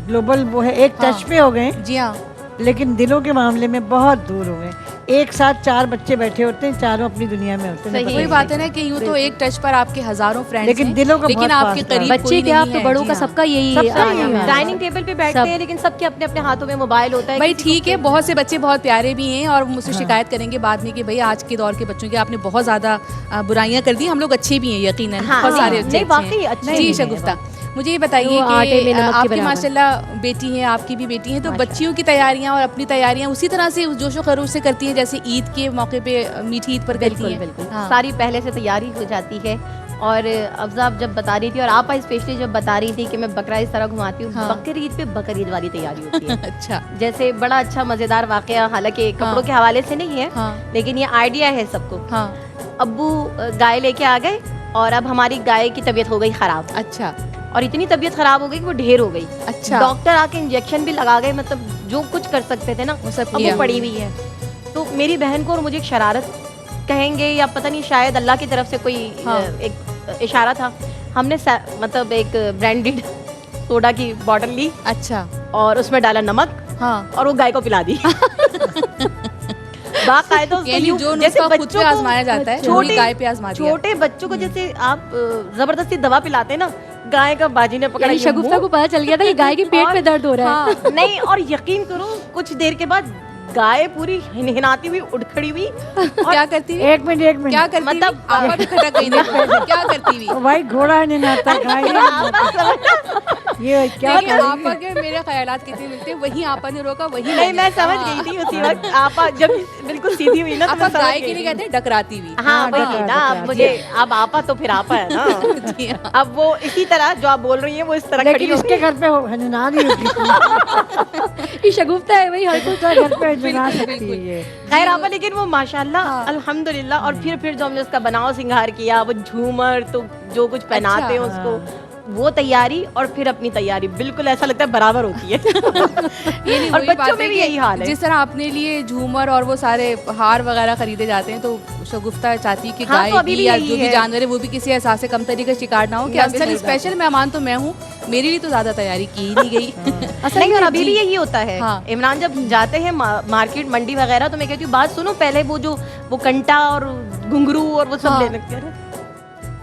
ग्लोबल वो है, एक हाँ। टच पे हो गए, जी हाँ लेकिन दिलों के मामले में बहुत दूर हो गए। एक साथ 4 बच्चे बैठे होते हैं, चारों अपनी दुनिया में होते हैं। सही पता वही नहीं बात है ना कि यूँ तो एक टच पर आपके हजारों फ्रेंड्स लेकिन हैं, दिलों का लेकिन बहुत आपके फासला है। करीब बच्चे कोई क्या, नहीं अब तो है। बड़ों जी का हाँ। सबका यही सबका हाल यही है। हाल। डाइनिंग टेबल पे बैठते सब। हैं लेकिन सबके अपने अपने हाथों में मोबाइल होता है। भाई किसी को ठीक है, बहुत से बच्चे बहुत प्यारे भी हैं और मुझसे शिकायत करेंगे बाद में कि भाई आज के दौर के बच्चों की आपने बहुत ज़्यादा बुराइयां कर दी। हम लोग अच्छे भी हैं यकीनन, हाँ, बहुत सारे नहीं, अच्छे नहीं, वाकई हैं। अच्छे जी हैं। शगुफ्ता, मुझे ये बताइए वो आटे कि में नमक के आपकी बराबर। माशाल्लाह बेटी हैं, आपकी भी बेटी हैं, तो बच्चियों की तैयारियां और अपनी तैयारियां उसी तरह से जोशो खरोश से करती हैं जैसे ईद के मौके पे मीठी ईद पर करती बिल्कुल हैं। बिल्कुल हाँ। सारी पहले से तैयारी हो जाती है। और अफजा जब बता रही थी और आप स्पेशली जब बता रही थी कि मैं बकरा इस तरह घुमाती हूँ, हाँ। बकरीद पे बकरीद वाली तैयारी होती है। अच्छा जैसे बड़ा अच्छा मजेदार वाकया, हालांकि कपड़ों के हवाले से नहीं है, हाँ लेकिन ये आइडिया है सबको। हाँ अब्बू गाय लेके आ गए और अब हमारी गाय की तबीयत हो गई खराब, अच्छा और इतनी तबीयत खराब हो गई कि वो ढेर हो गई। अच्छा डॉक्टर आके इंजेक्शन भी लगा गए, मतलब जो कुछ कर सकते थे ना वो सब अब किया। वो पड़ी हुई है। तो मेरी बहन को और मुझे एक शरारत कहेंगे या पता नहीं, शायद अल्लाह की तरफ से कोई हाँ। एक इशारा था। हमने मतलब एक ब्रांडेड सोडा की बॉटल ली अच्छा और उसमें डाला नमक हाँ और वो गाय को पिला दी। बाकायदा उसको यानी यूं- जो जैसे नुस्खा खुद बच्चों पे को- आजमाया जाता है छोटे- वही गाय पे आजमा दिया। छोटे बच्चों को जैसे आप जबरदस्ती दवा पिलाते हैं ना, गाय का बाजी ने पकड़ा यानी ये शगुफ्ता मुंह। को पता चल गया था कि गाय के पेट और- में दर्द हो रहा है। हाँ, नहीं, और यकीन करो कुछ देर के बाद गाय पूरी हिनहिनाती हुई उठ खड़ी हुई और क्या करती हुई? एक मिनट क्या करती मतलब- हुई? आपा भी खटक गई ना। क्या करती हुई? भाई घोड़ा नहीं नाता गाय नहीं नाता। ये क्या देखिए, करेंगे? आपा के मेरे ख्यालात कितने मिलते हैं, वही आपा ने रोका वही नहीं, मैंने। मैं समझ हाँ। गई थी उसी वक्त। आपा जब बिल्कुल सीधी हुई ना तो आपा मैं समझ गाय के गई लिए थी। कहते हैं डकराती हुई। हाँ हाँ, वही डकरा- ना, अब डकरा- मुझे अब आपा तो फिर आपा है ना। जी हाँ। अब वो इसी तरह जो आप बोल रही हैं वो इस तरह खड़ी लेकिन हो इसके गई। घर पे हनना नहीं होती। ये शगुफ्ता है वही हर कोई उसका घर पे हनना बिल्कुल, सकती है ये। खैर आपा, लेकिन वो माशाल्लाह हाँ। अल्हम्दुलिल्लाह। और फिर जो हमने उसका बनाव सिंगार किया, वो झूमर तो जो कुछ पहनाते हैं अच्छा। उसको, वो तैयारी और फिर अपनी तैयारी, बिल्कुल ऐसा लगता है बराबर होती है। ये नहीं, और वही बच्चों बात में है भी कि यही हाल है। जिस तरह अपने लिए झूमर और वो सारे हार वगैरह खरीदे जाते हैं, तो शगुफ्ता चाहती है कि हाँ, गाय तो अभी भी भी या यही जो भी है। जानवर है वो भी किसी एहसास से कम तरीके का शिकार ना हो कि ना, असल बिल्कुल। स्पेशल मेहमान तो मैं हूँ, मेरे लिए तो ज्यादा तैयारी की ही नहीं गई। नहीं, और अभी भी यही होता है। हाँ। इमरान जब जाते हैं मार्केट मंडी वगैरह, तो मैं कहती हूँ बात सुनो, पहले वो कंटा और घुंघरू और वो सब हाँ। लेने लगते हैं।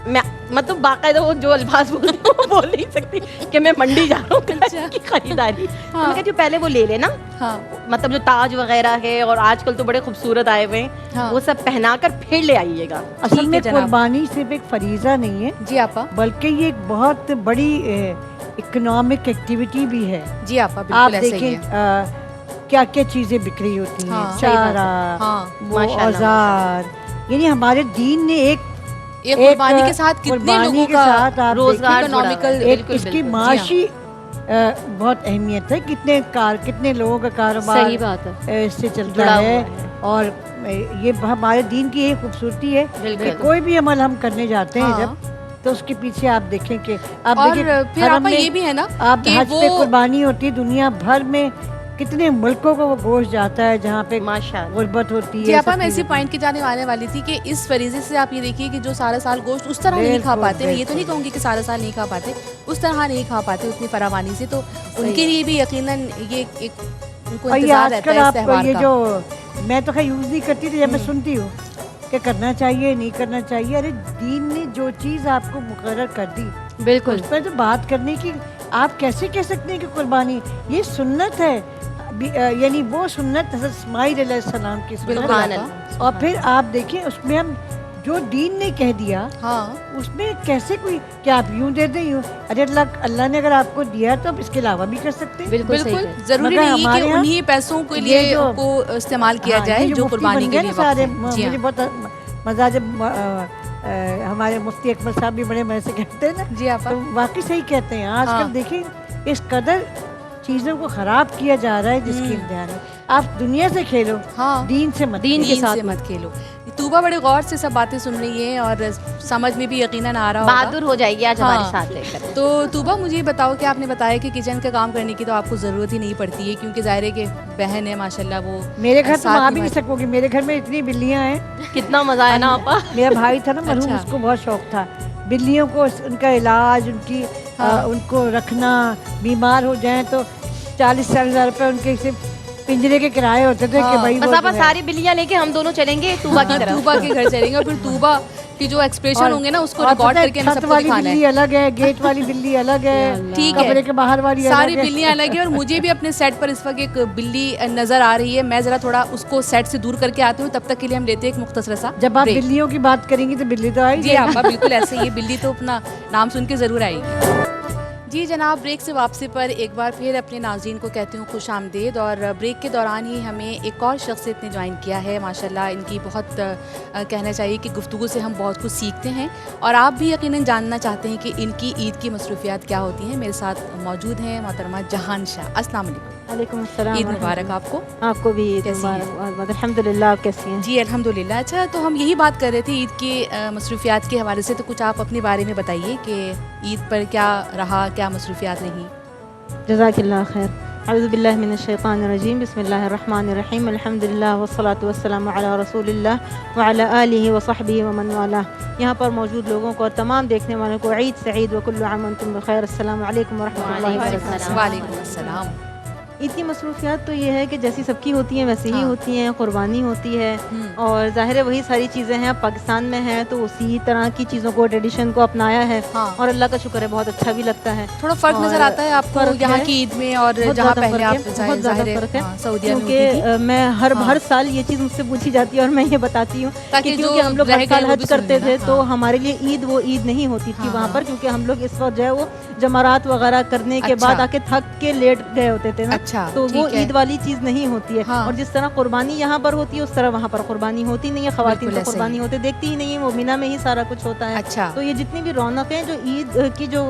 मैं मतलब बाकायदा वो जो अल्फाज बोलती हूँ वो बोल नहीं सकती कि मैं मंडी जा रहा हूँ अच्छा। की खरीदारी। तो हाँ। मैं कहती हूँ पहले वो ले लेना, हाँ मतलब जो ताज वगैरह है और आजकल तो बड़े खूबसूरत आए हुए हैं, हाँ। वो सब पहनाकर फिर ले आइएगा। असल ठीक में है जनाब। कुर्बानी सिर्फ एक फरीजा नहीं है, जी आपा, बल्कि ये एक बहुत बड़ी इकोनॉमिक एक्टिविटी भी है। जी आपा, आप बिल्कुल ऐसे ही देखें है। क्या क्या चीज़ें बिक्री होती हैं, हाँ, सही बात है। चारा, हाँ वो माशाल्लाह, औजार, यानी हमारे दीन ने एक ये कुर्बानी के साथ कितने कुर्बानी लोगों के का साथ आप रोजगार देखें, जुड़ा हुआ है। इकोनॉमिकल एक बिल्कुल, इसकी बिल्कुल। माशी बहुत अहमियत है। कितने लोगों का कारोबार सही बात है। इससे चलता जुड़ा है। हुआ है। और ये हमारे दीन की एक खूबसूरती है बिल्कुल। कि कोई भी अमल हम करने जाते हैं हाँ। जब, तो उसके पीछे आप देखें कि आप और देखिए फिर हरम आपा में ये भी है ना आप कि हज वो पे कुर्बानी होती है, दुनिया भर में कितने मुल्कों को वो गोश्त जाता है जहाँ पे माशाल्लाह। गुर्बत होती है। जी आपा सब मैं इसी चीज़ें। पॉइंट की जाने आने वाली थी कि इस फरीजे से आप ये देखिए कि जो सारा साल गोश्त उस तरह नहीं खा बिल्कुल, पाते, मैं ये तो बिल्कुल। नहीं कहूँगी कि सारा साल नहीं खा पाते, उस तरह नहीं खा पाते उतनी फरावानी से, तो उनके लिए भी यकीनन ये एक उनको और ये इंतजार रहता आजकल है इस आप त्यौहार ये का। जो मैं तो खैर यूज़ नहीं करती थी, जब मैं सुनती हूँ कि करना चाहिए नहीं करना चाहिए, अरे दीन ने जो चीज़ आपको मुकर्रर कर दी बिल्कुल उस पर तो बात करने की आप कैसे कह सकते हैं कि कुर्बानी ये सुन्नत है, यानी वो सुन्नत हज़रत इस्माइल अलैहिस्सलाम की बिल्कुल सुन्नत आपा। है। और फिर आप देखिए उसमें हम जो दीन ने कह दिया हाँ उसमें कैसे कोई क्या आप यूं दे दें यूं, अरे अल्लाह ने अगर आपको दिया तो आप इसके अलावा भी कर सकते हैं। बिल्कुल सही बिल्कुल कहा। जरूरी मगर नहीं है हमारे कि यहाँ उन्हीं पैसों के ये लिए जो- को इस्तेमाल किया हाँ, जाए ये जो मुफ्ती कुर्बानी बन के गए लिए ना सारे, वक़्फ है। जी मुझे हाँ। बहुत मज़ा जब हमारे मुफ्ती अकबर साहब भी बड़े मज़े से कहते हैं ना, जी आपा। तो वाकई सही कहते हैं। आजकल हाँ। देखिए इस कदर चीज़ों को ख़राब किया जा रहा है जिसकी इम्तिहान है। आप दुनिया से खेलो, हाँ दीन से मत दीन खेलो। के साथ से मत खेलो। तूबा बड़े गौर से सब बातें सुन रही है और समझ में भी यकीनन आ रहा होगा। बहादुर हो जाएगी आज हाँ। हमारे साथ लेकर। तो तूबा मुझे ये बताओ कि आपने बताया कि किचन का काम करने की तो आपको ज़रूरत ही नहीं पड़ती है क्योंकि ज़ाहिर है कि बहन है माशाल्लाह वो मेरे घर तुम साथ आ भी नहीं निभाती- सकोगे, मेरे घर में इतनी बिल्लियाँ हैं। कितना मजा आया ना आपा। मेरा भाई था ना मरहूम, अच्छा। उसको बहुत शौक था बिल्लियों को, उनका इलाज, उनकी हाँ। उनको रखना, बीमार हो जाएं तो 40-40 हज़ार रुपए उनके सिर्फ पिंजरे के किराए होते थे कि हाँ। भाई बस वो आपा जो है। सारी बिल्लियां लेके हम दोनों चलेंगे तूबा की तरफ। तूबा के घर चलेंगे और फिर तूबा की जो एक्सप्रेशन और- होंगे ना उसको और रिकॉर्ड पता है, करके हमें छत सबको वाली दिखाना बिल्ली है। अलग है, गेट वाली बिल्ली अलग है, ठीक है। कमरे के बाहर वाली सारी अलग है। बिल्लियां अलग है और मुझे भी अपने सेट पर इस वक्त एक बिल्ली नजर आ रही है। मैं जरा थोड़ा उसको सेट से दूर करके आती हूँ, तब तक के लिए हम लेते हैं एक मुख्तसर सा जब आप break। बिल्लियों की बात करेंगी तो बिल्ली तो आएगी। जी आपा बिल्कुल ऐसे ही, बिल्ली तो अपना नाम सुन के ज़रूर आएगी। जी जनाब, ब्रेक से वापसी पर एक बार फिर अपने नाज़रीन को कहती हूँ खुश आमदेद। और ब्रेक के दौरान ही हमें एक और शख्सियत ने ज्वाइन किया है माशाल्लाह। इनकी बहुत कहना चाहिए कि गुफ्तगू से हम बहुत कुछ सीखते हैं और आप भी यकीनन जानना चाहते हैं कि इनकी ईद की मसरूफियात क्या होती हैं। मेरे साथ मौजूद हैं मोहतरमा जहान शाह। अस्सलाम वालेकुम। वालेकुम अस्सलाम। ईद मुबारक आपको। आपको भी ईद कैसी हैं? मुबारक। अल्हम्दुलिल्लाह, आप कैसी हैं? जी अल्हम्दुलिल्लाह। अच्छा, तो हम यही बात कर रहे थे ईद के मसरूफियात के हवाले से, तो कुछ आप अपने बारे में बताइए कि ईद पर क्या रहा, क्या मसरूफियात रही। जज़ाकिल्लाह खैर। अऊज़ु बिल्लाहि मिनश शैतानिर रजीम। बिस्मिल्लाहिर रहमानिर रहीम। अल्हम्दुलिल्लाह वस्सलातु वस्सलामु अला रसूलिल्लाह व अला आलिहि व सहबिहि व मन वाला। यहाँ पर मौजूद लोगों को और तमाम देखने वालों को ईद सईद व कुल्लु आम व अंतुम बखैर। अस्सलामु अलैकुम व रहमतुल्लाहि व बरकातुहू। वालेकुम अस्सलाम। ईद की मसरूफियात तो ये है कि जैसी सबकी होती हैं वैसे ही हाँ। होती हैं। कुर्बानी होती है हम्म। और ज़ाहिर है वही सारी चीज़ें हैं। अब पाकिस्तान में है तो उसी तरह की चीज़ों को, ट्रेडिशन को अपनाया है हाँ। और अल्लाह का शुक्र है बहुत अच्छा भी लगता है। थोड़ा फर्क और नजर आता है आपको फर्क यहाँ है। की ईद में और बहुत जहाँ ज़्यादा पहले फर्क आप है, बहुत ज़्यादा ज़ाहिर है, फर्क है। हाँ, सऊदीया में क्योंकि होती थी। मैं हर हाँ। हर साल ये चीज़ मुझसे पूछी जाती है और मैं ये बताती हूँ ताकि कि जो क्योंकि हम लोग रह हर गए साल वो हज भी सुन करते थे लेना। तो हाँ। हमारे लिए ईद वो ईद नहीं होती थी हाँ, वहाँ हाँ। पर, क्योंकि हम लोग इस वक्त जो है वो जमारात वगैरह करने के अच्छा। बाद आके थक के लेट गए होते थे ना। अच्छा, तो वो ठीक है। ईद वाली चीज़ नहीं होती है। हाँ। और जिस तरह कुर्बानी यहाँ पर होती है उस तरह वहाँ पर कुर्बानी होती नहीं है। ख़वातीन बिल्कुल तो ऐसे कुर्बानी ही। होते देखती ही नहीं है, वो मिना में ही सारा कुछ होता है। अच्छा। तो ये जितनी भी रौनकें जो ईद की जो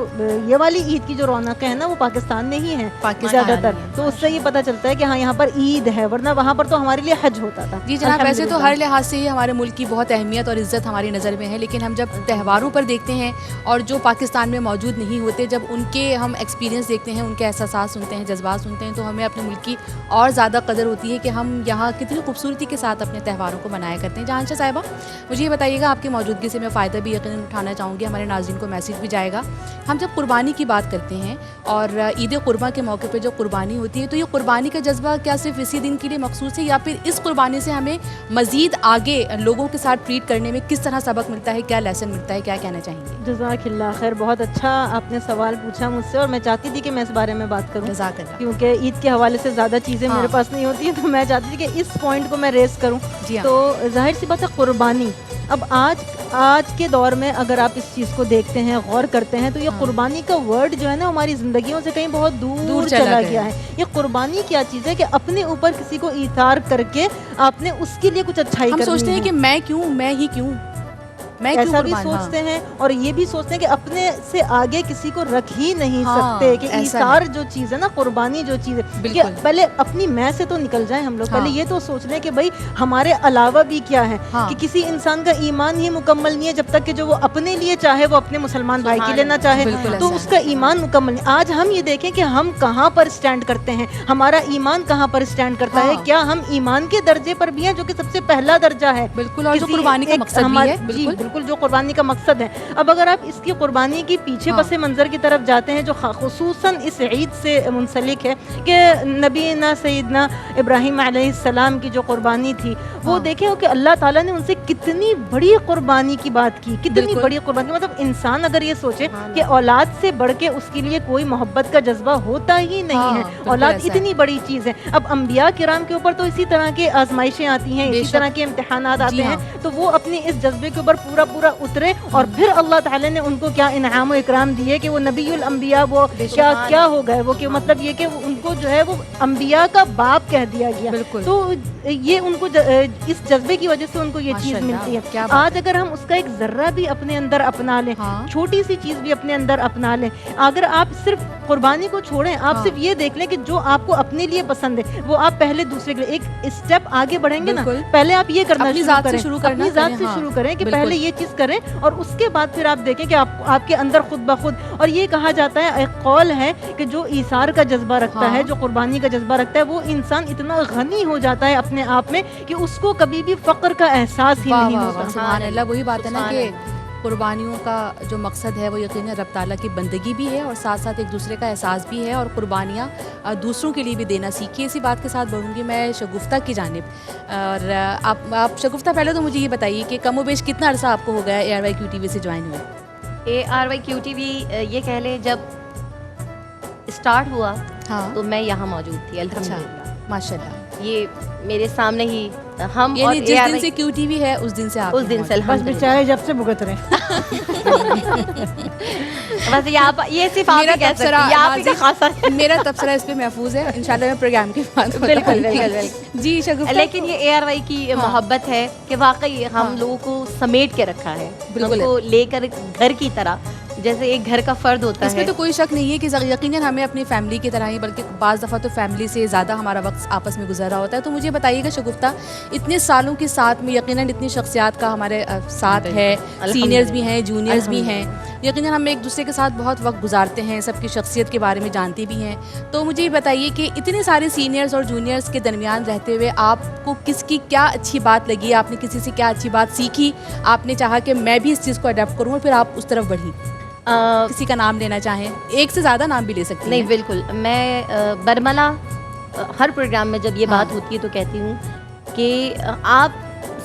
ये वाली ईद की जो रौनकें हैं ना वो पाकिस्तान में ही हैं पाकिस्तान ज़्यादातर। में है। तो उससे ये पता चलता है कि हाँ यहाँ पर ईद है, वरना वहाँ पर तो हमारे लिए हज होता था। जी जनाब, वैसे तो अल्हम्दुलिल्लाह। हर लिहाज से ही हमारे मुल्क की बहुत अहमियत और इज़्ज़त हमारी नज़र में है, लेकिन हम जब त्योहारों पर देखते हैं और जो पाकिस्तान में मौजूद नहीं होते, जब उनके हम एक्सपीरियंस देखते हैं, उनके एहसास सुनते हैं, जज्बात सुनते हैं, तो हमें अपने मुल्क की और ज़्यादा कदर होती है कि हम यहाँ कितनी खूबसूरती के साथ अपने त्योहारों को मनाया करते हैं। जहांशा साहिबा, मुझे ये बताइएगा, आपकी मौजूदगी से मैं फ़ायदा भी यकीनन उठाना चाहूँगी, हमारे नाज़रीन को मैसेज भी जाएगा। हम जब कुर्बानी की बात करते हैं और ईद कुर्बा के मौके पर जो कुर्बानी होती है, तो ये कुर्बानी का जज्बा क्या सिर्फ इसी दिन के लिए मखसूस है या फिर इस कुर्बानी से हमें मज़ीद आगे लोगों के साथ ट्रीट करने में किस तरह सबक मिलता है, क्या लेसन मिलता है, क्या कहना चाहेंगे? जज़ाकिल्लाह खैर, बहुत अच्छा आपने सवाल पूछा मुझसे और मैं चाहती थी कि मैं इस बारे में बात करूं, जज़ाकल्लाह। क्योंकि ईद के हवाले से ज़्यादा चीज़ें हाँ। मेरे पास नहीं होती हैं, तो मैं चाहती थी कि इस पॉइंट को मैं रेस करूं। जी हाँ। तो जाहिर सी बात है कुर्बानी, अब आज के दौर में अगर आप इस चीज़ को देखते हैं, गौर करते हैं, तो ये हाँ। कुर्बानी का वर्ड जो है ना हमारी ज़िंदगियों से कहीं बहुत दूर चला चला गया गया है। ये कुर्बानी क्या चीज़ है कि अपने ऊपर किसी को ईथार करके आपने उसके लिए कुछ अच्छाई हम करनी सोचते हैं है। कि मैं क्यों, मैं ही क्यों, मैं क्यों ऐसा भी कुर्बान, हाँ। सोचते हैं और ये भी सोचते हैं कि अपने से आगे किसी को रख ही नहीं हाँ, सकते, कि ऐसा ईसार जो चीज़ है ना, कुर्बानी जो चीज़ है, कि बिल्कुल। पहले अपनी मैं से तो निकल जाए हम लोग। हाँ। पहले ये तो सोच लें कि भाई हमारे अलावा भी क्या है, हाँ। कि किसी इंसान का ईमान ही मुकम्मल नहीं है जब तक कि जो वो अपने लिए चाहे, वो अपने मुसलमान भाई के लिए ना चाहे, बिल्कुल तो ऐसा उसका ईमान मुकम्मल नहीं। आज हम ये देखें कि हम कहाँ पर स्टैंड करते हैं, हमारा ईमान कहाँ पर स्टैंड करता है, हाँ। क्या हम ईमान के दर्जे पर भी हैं, जो कि सबसे पहला दर्जा है बिल्कुल, और जो किसी कुर्बानी का एक मकसद भी हमारे- है, जी बिल्कुल। बिल्कुल, जो कुर्बानी का मकसद है। अब अगर आप इसकी कुर्बानी की पीछे हाँ। पसे मंजर की तरफ जाते हैं, जो खुसूसन इस ईद से मुंसलिक है, कि नबीना सैयदना इब्राहीम अलैहिस्सलाम की जो कुर्बानी थी, वो हाँ। देखें हो कि अल्लाह ताला ने उनसे कितनी बड़ी कुर्बानी की बात की, कितनी बिल्कुल। बड़ी कुर्बानी। मतलब इंसान अगर ये सोचे कि औलाद से बढ़ के उसके लिए कोई मोहब्बत का जज्बा होता ही नहीं हाँ, है, बिल्कुल औलाद ऐसा है। इतनी बड़ी चीज़ है। अब अम्बिया किराम के ऊपर तो इसी तरह के आजमाइशें आती हैं, इसी बेशक। तरह के इम्तिहानात आते जी हैं, हाँ। तो वो अपने इस जज्बे के ऊपर पूरा पूरा उतरे, और फिर अल्लाह ताला ने उनको क्या इनाम व इकराम दिए कि वो नबीउल अंबिया, वो क्या हो गए वो, कि मतलब ये कि उनको जो है वो अंबिया का बाप कह दिया गया। बिल्कुल। तो ये उनको इस जज्बे की वजह से उनको ये चीज़ माशाल्लाह, मिलती है। क्या बात आज अगर हम उसका एक जर्रा भी अपने अंदर अपना लें, हाँ। छोटी सी चीज़ भी अपने अंदर अपना लें, अगर आप सिर्फ कुर्बानी को छोड़ें, आप हाँ। सिर्फ ये देख लें कि जो आपको अपने लिए पसंद है वो आप पहले दूसरे के लिए एक स्टेप आगे बढ़ेंगे ना, बिल्कुल। पहले आप ये करना अपनी शुरू ज़ात से करें, शुरू करना अपनी ज़ात करें, से हाँ। शुरू करें कि बिल्कुल। पहले ये चीज़ करें, और उसके बाद फिर आप देखें कि आपके अंदर खुद ब खुद। और ये कहा जाता है, एक कौल है कि जो ईसार का जज्बा रखता हाँ। है, जो कुर्बानी का जज्बा रखता है, वो इंसान इतना गनी हो जाता है अपने आप में कि उसको कभी भी फ़क्र का एहसास ही वाह नहीं वाह होता। वाह, सुभान अल्लाह। वही बात है ना कि सुभान कुर्बानियों का जो मकसद है वो यकीनन रब ताला की बंदगी भी है और साथ साथ एक दूसरे का एहसास भी है, और कुर्बानियाँ दूसरों के लिए भी देना सीखिए। इसी बात के साथ बढ़ूंगी मैं शगुफ्ता की जानिब। और आप शगुफ्ता, पहले तो मुझे ये बताइए कि कम बेश कितना अर्सा आपको हो गया ARYQ TV से ज्वाइन हुए? ARYQ TV ये कह लें जब स्टार्ट हुआ हाँ, तो मैं यहाँ मौजूद थी, अल्हम्दुलिल्लाह। माशाल्लाह। ये मेरे सामने ही हम और यानी जिस दिन ARY से QTV है उस दिन से आप उस दिन से बस अल्हम्दुलिल्लाह। बेचारे जब से भुगत रहे बस ये आप, ये सिर्फ आप मेरा ही कह सकते तबसरा हैं, ये आप ही का खासा है। मेरा तबसरा इस पे महफूज है, इंशाल्लाह मैं प्रोग्राम के बाद बिल्कुल, बताऊंगी। बिल्कुल, जी शगुफ्ता, लेकिन ये ARY की हाँ। मोहब्बत है कि वाकई हम हाँ। लोगों को समेट के रखा है, बिल्कुल हमको लेकर घर की तरह, जैसे एक घर का फर्द होता इसमें है। तो कोई शक नहीं है कि यकीनन हमें अपनी फैमिली की तरह ही, बल्कि बाज़ दफ़ा तो फैमिली से ज़्यादा हमारा वक्त आपस में गुजर रहा होता है। तो मुझे बताइएगा शगुफ्ता, इतने सालों के साथ में यकीनन इतनी शख्सियात का हमारे साथ है, सीनियर्स भी हैं, जूनियर्स भी हैं, यकीनन हम एक दूसरे के साथ बहुत वक्त गुजारते हैं, सबकी शख्सियत के बारे में जानते भी हैं। तो मुझे ये बताइए कि इतने सारे सीनियर्स और जूनियर्स के दरमियान रहते हुए आपको किसकी क्या अच्छी बात लगी, आपने किसी से क्या अच्छी बात सीखी, आपने चाहा कि मैं भी इस चीज़ को अडेप्ट करूँ और फिर आप उस तरफ बढ़ी? किसी का नाम लेना चाहें, एक से ज़्यादा नाम भी ले सकती नहीं हैं। बिल्कुल, मैं बरमला हर प्रोग्राम में जब ये हाँ। बात होती है तो कहती हूँ कि आप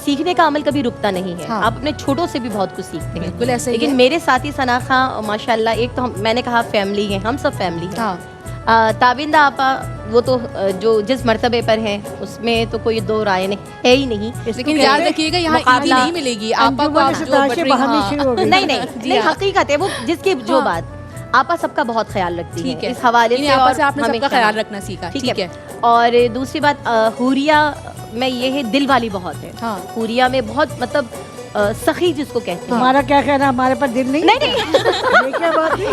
सीखने का अमल कभी रुकता नहीं है। हाँ। आप अपने छोटों से भी बहुत कुछ सीखते हैं। बिल्कुल ऐसा ही लेकिन है। मेरे साथी सना खां माशाल्लाह, एक तो मैंने कहा फैमिली है, हम सब फैमिली हैं। हाँ, ताबिंदा आपा वो तो जो जिस मर्तबे पर हैं उसमें तो कोई दो राय नहीं है ही नहीं। लेकिन याद रखिएगा यहाँ ईदी मुकाबला- नहीं मिलेगी आपा को, आप अंजुमन जो सिताशे बटरी, बहानी हाँ। शुरू हो गई। नहीं नहीं जी नहीं, हाँ। हकीकत है वो, जिसकी जो हाँ। बात आपा सबका बहुत ख्याल रखती ठीक है, इस हवाले यानी से। आपा और से आपने सबका हमेशा- ख्याल रखना सीखा। ठीक है। और दूसरी बात, हुरिया में ये है, दिल वाली बहुत है। हाँ। हुरिया में बहुत मतलब सखी जिसको कहते हैं। हमारा क्या कहना, हमारे पास दिल नहीं नहीं ये क्या बात है?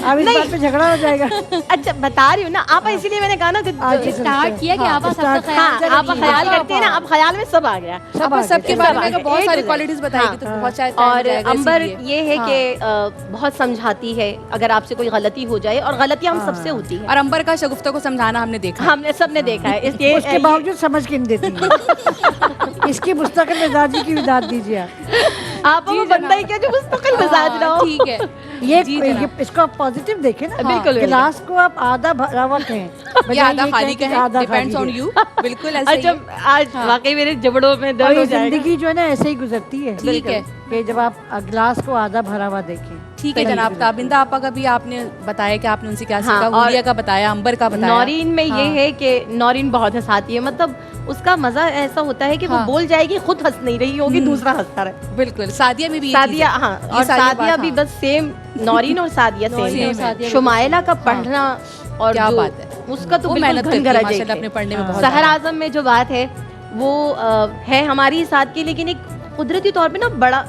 अब इस नहीं। बात पे झगड़ा हो जाएगा। अच्छा बता रही हूँ ना आपा, इसीलिए मैंने कहा ना कि आज ही स्टार्ट किया कि हाँ, आप सबका start- ख्याल हाँ, चलो आप ठीक है। ख्याल करते हैं ना, अब ख्याल में सब आ गया। सब आपा आगे, सबके सब बारे में आगे। अगर बहुत एक सारी मिनट। क्वालिटीज बताएगी तो हाँ। बहुत शायद टाइम और जाएगा, अंबर इसीलिए। ये है हाँ। कि बहुत समझाती है अगर आपसे कोई गलती हो जाए, और गलतियाँ हम सबसे होती है, और अंबर का शगुफ्ता को समझाना हमने देखा। हमने सबने देखा है। इसलिए उसके बावजूद समझ के नहीं देती है। इसकी मुस्तकिल मिजाजी की विदात दीजिए आप वो बंदा ही क्या जो मुस्तकिल मिजाज ना हो। ठीक है, ये जी जनाब। इसको आप पॉजिटिव देखें ना। बिल्कुल, बिल्कुल। गिलास को आप आधा भरा हुआ कहें, ये बजाय आधा ये खाली कहें कि का है, आधा डिपेंड्स खाली ऑन है। यू। बिल्कुल ऐसे ही अच्छा, है। आज वाकई मेरे जबड़ों में और दर्द ये हो जाएगा। जिंदगी जो है ना ऐसे ही गुजरती है। ठीक है। कि जब आप गिलास को आधा भरा हुआ देखें। ठीक है जनाब। ताबिंदा आपा का भी आपने बताया कि आपने उनसे क्या हाँ, सीखा, और हुलिया का बताया, अंबर का बताया। नौरीन में हाँ। ये है कि नौरीन बहुत हंसाती है, मतलब उसका मजा ऐसा होता है कि हाँ। वो बोल जाएगी, खुद हंस नहीं रही होगी, दूसरा हंसता रहे। बिल्कुल, सादिया में भी ये सादिया, चीज़ है। हाँ, ये और सारी सादिया बात, भी हाँ। बस सेम, नौरीन और सादिया नौरीन सेम और सादिया है। भी शुमाइला का पढ़ना और क्या जो बात है। उसका तो वो बिल्कुल मेहनत करती है घनघरा माशाल्लाह जैसे। अपने पढ़ने में बहुत सहर ज़्यादा। आजम में जो बात है वो है हमारी साथ की, लेकिन एक कुदरती तौर पे ना बड़ा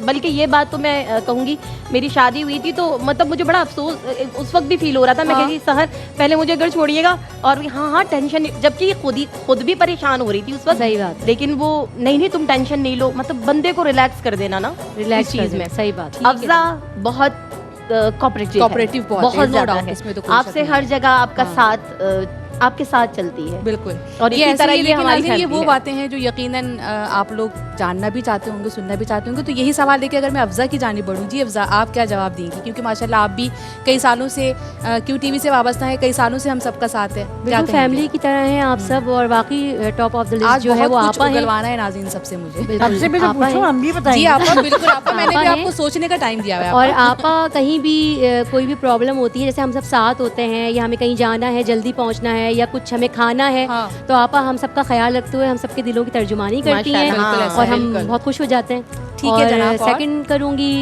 बल्कि ये बात तो मैं कहूँगी, मेरी शादी हुई थी तो मतलब मुझे बड़ा अफसोस उस वक्त भी फील हो रहा था। मैं कह रही सहर पहले मुझे घर छोड़िएगा, और हाँ टेंशन, जबकि ये खुद भी परेशान हो रही थी उस वक्त। सही बात। लेकिन वो नहीं तुम टेंशन नहीं लो, मतलब बंदे को रिलैक्स कर देना ना रिलैक्स चीज़ में। सही बात। अफजा बहुत कोऑपरेटिव बहुत ज़्यादा doubt है, इसमें तो कोई आपसे शक नहीं हर है। जगह आपका साथ आपके साथ चलती है। बिल्कुल। और इसी ऐसे तरह ही, ये लेकिन हमारी नाज़रीन, ये फैमिली वो है। बातें हैं जो यकीनन आप लोग जानना भी चाहते होंगे, सुनना भी चाहते होंगे। तो यही सवाल लेके अगर मैं अफ़ज़ा की जानिब बढ़ूँ, जी अफ़ज़ा आप क्या जवाब देंगी? क्योंकि माशाल्लाह आप भी कई सालों से QTV से वाबस्ता है, कई सालों से हम सबका साथ है। क्या बिल्कुल फैमिली की तरह हैं आप सब, और वाकई टॉप ऑफ द लिस्ट आज जो है वो बहुत कुछ आपा है। उगलवाना है नाज़रीन सबसे मुझे। हमसे भी तो आपा पूछो, है। हम भी जी बताएंगे। आपा, बिल्कुल आपा, मैंने भी आपा आपको है। सोचने का टाइम दिया हुआ है। और आपा। आपा कहीं भी कोई भी प्रॉब्लम होती है, जैसे हम सब साथ होते हैं या हमें कहीं जाना है, जल्दी पहुंचना है या कुछ हमें खाना है, हाँ। तो आपा हम सबका ख्याल रखते हुए हम सबके दिलों की तर्जुमानी करती हैं, माशाल्लाह, बिल्कुल ऐसा और है, हम बिल्कुल। बहुत खुश हो जाते हैं। ठीक है जनाब, और? सेकंड करूँगी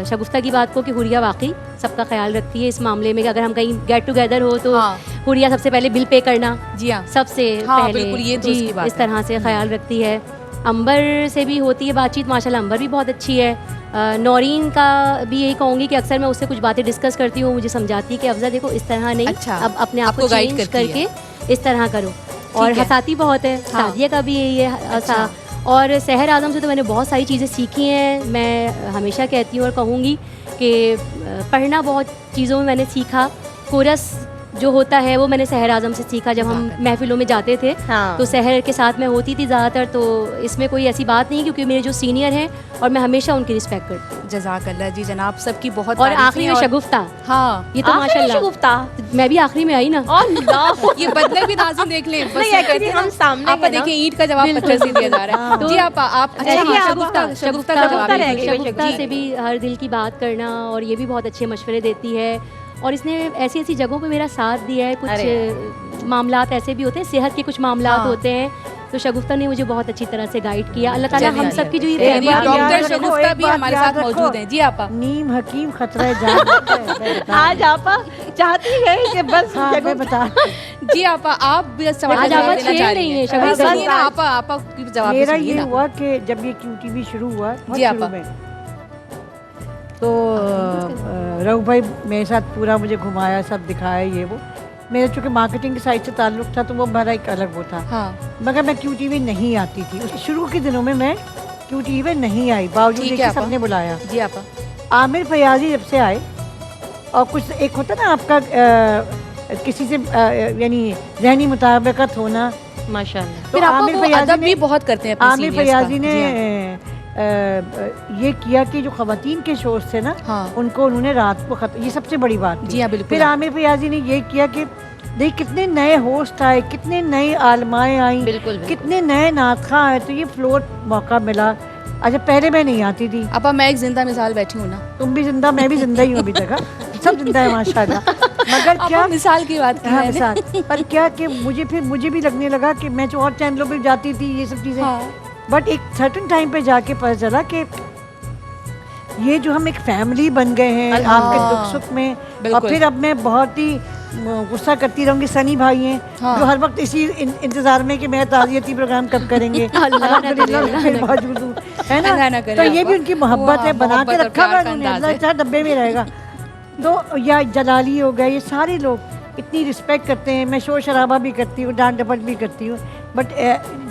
शगुफ्ता की बात को कि हुरिया वाकई सबका ख्याल रखती है इस मामले में, कि अगर हम कहीं गेट टुगेदर हो तो हाँ। हुरिया सबसे पहले बिल पे करना, जी हाँ। सबसे हाँ, पहले बिल्कुल, ये तो जी उसकी बात इस है। तरह से ख्याल रखती है। अंबर से भी होती है बातचीत, माशाल्लाह अंबर भी बहुत अच्छी है। नौरीन का भी यही कहूँगी कि अक्सर मैं उससे कुछ बातें डिस्कस करती हूँ, मुझे समझाती है कि अफजा देखो इस तरह नहीं, अच्छा, अब अपने आप आपको को गाइड चेंज करती है। करके इस तरह करो। और है। हंसाती बहुत है, हाँ। सादिया का भी यही है हंसा। अच्छा। और सहर आदम से तो मैंने बहुत सारी चीज़ें सीखी हैं। मैं हमेशा कहती हूँ और कहूँगी कि पढ़ना बहुत चीज़ों में मैंने सीखा। कोरस जो होता है वो मैंने सहर आज़म से सीखा, जब हम महफिलों में जाते थे हाँ। तो सहर के साथ मैं होती थी ज़्यादातर, तो इसमें कोई ऐसी बात नहीं, क्योंकि मेरे जो सीनियर हैं और मैं हमेशा उनकी रिस्पेक्ट करती हूँ। जज़ाकल्लाह जी जनाब, सबकी बहुत और तारीफ़ें। आखिरी में और- शगुफ्ता, हाँ, ये तो माशाल्लाह गुफ्ता मैं भी आखिरी में आई ना। ये बदले भी नाज़रीन देख लें। बस नहीं, ये actually कहते हैं हम ना, सामने आपा हैं ना। देखिए ईंट का जवाब पत्थर से दिया जा रहा है। तो- जी आपा, आप अच्छा, देखिए, हाँ, आप- शगुफ्ता का जवाब रह दीजिए। गई। शगुफ्ता जी। से भी हर दिल की बात करना, और ये भी बहुत अच्छे मशवरे देती है, और इसने ऐसी ऐसी जगहों पे मेरा साथ दिया है। कुछ मामलात ऐसे भी होते हैं, सेहत के कुछ मामलात हाँ। होते हैं, तो शगुफ्ता ने मुझे बहुत अच्छी तरह से गाइड किया। अल्लाह ताला हम चलिए, सब की जो ये एक फैमिली बात डॉक्टर याद रखो, शगुफ्ता एक भी बात हमारे याद साथ रखो। मौजूद हैं। जी आपा। नीम हकीम खतरा जान। आज आपा चाहती है कि बस हाँ, मैं बता, जी आपा, आप भी सवाल आज का जवाब आपा देना छेड़ चाह रही रही हैं, हैं। शगुफ्ता। अभी सुनिए ना, आपा की जवाब भी मेरा सुनिए ये ना। हुआ कि जब ये QTV शुरू हुआ बहुत जी, शुरू आपा। में, तो रघु भाई मेरे साथ पूरा मुझे घुमाया, सब दिखाया ये वो। मेरा चूँकि मार्केटिंग की साइड से ताल्लुक था तो वो मेरा एक अलग वो था, हाँ, मगर मैं QTV नहीं आती थी। शुरू के दिनों में मैं QTV नहीं आई, बावजूद ठीक है, इसके आपा। सबने बुलाया। जी आपा। आमिर फयाजी जब से आए, और कुछ एक होता ना आपका किसी से यानी जहनी मुताबिकत होना, माशाल्लाह। फिर आपा वो अदब भी ने बहुत करते हैं अपने आमिर सीनियर्स का। फयाजी ने जी हाँ। ये किया कि जो खवातीन के शोज थे ना, हाँ। उनको उन्होंने रात को ये सबसे बड़ी बात थी। जी हाँ, बिल्कुल। फिर आमिर फयाजी ने ये किया कि देख कितने नए होस्ट आए, कितने नए आलमाएं आई, बिल्कुल, कितने नए नातखा आए, तो ये फ्लोट मौका मिला। अच्छा, पहले मैं नहीं आती थी, आपा मैं एक जिंदा मिसाल बैठी हूँ ना। तुम भी जिंदा, मैं भी जिंदा ही हूँ अभी तक, हाँ। सब जिंदा है माशाल्लाह। मगर आपा क्या मिसाल की बात की हाँ, मैंने। मिसाल पर क्या कि मुझे भी लगने लगा कि मैं जो और चैनलों पे जाती थी ये सब चीज़ें, हाँ। बट एक सर्टन टाइम पे जाके पता चला कि ये जो हम एक फैमिली बन गए हैं आपके दुख सुख में। और बिल्कुल। फिर अब मैं बहुत ही गुस्सा करती रहूंगी, सनी भाई हैं हाँ। जो हर वक्त इसी इंतजार में कि मैं ताज़ियती प्रोग्राम कब करेंगे। अल्लाह ना करे, अल्हम्दुलिल्लाह फिर मौजूद हूँ, है अल्लाह ना ना। करे तो ये आपा। भी उनकी मोहब्बत है, वाह, बना मोहब्बत के और रखा हुआ प्यार का उन्होंने, अंदाज अल्लाह है। चाहे डब्बे में रहेगा। तो या जलाली हो गया, ये सारे लोग इतनी रिस्पेक्ट करते हैं। मैं शोर शराबा भी करती हूँ, डांट डपट भी करती हूँ, बट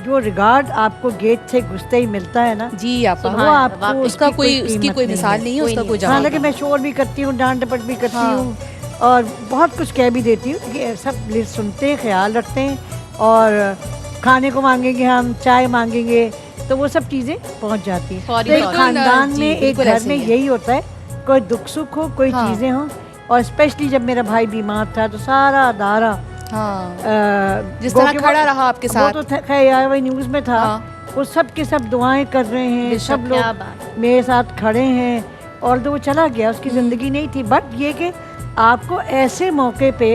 जो रिगार्ड आपको गेट से घुसते ही मिलता है ना, जी आपा। वो आपको उसका उसकी कोई उसकी कीमत कोई मिसाल नहीं है, उसका कोई जवाब हालांकि नहीं। मैं शोर भी करती हूँ, डांट डपट भी करती हाँ। हूँ, और बहुत कुछ कह भी देती हूँ कि सब सुनते हैं, ख्याल रखते हैं, और खाने को मांगेंगे, हम चाय मांगेंगे, तो वो सब चीज़ें पहुँच जाती हैं। फौरी तो एक तौर पे। खानदान जी, में, एक बिल्कुल घर ऐसे में ही है। यही होता है, कोई दुख सुख हो, कोई हाँ। चीज़ें हों। और स्पेशली जब मेरा भाई बीमार था तो सारा अदारा हाँ, जिस गो तरह के खड़ा रहा आपके वो साथ। तो खैर आया वही न्यूज़ में था। हाँ। वो सब के सब दुआएं कर रहे हैं, बेशक, सब क्या लोग बात। मेरे साथ खड़े हैं। और तो वो चला गया, उसकी ज़िंदगी नहीं थी, बट ये कि आपको ऐसे मौके पे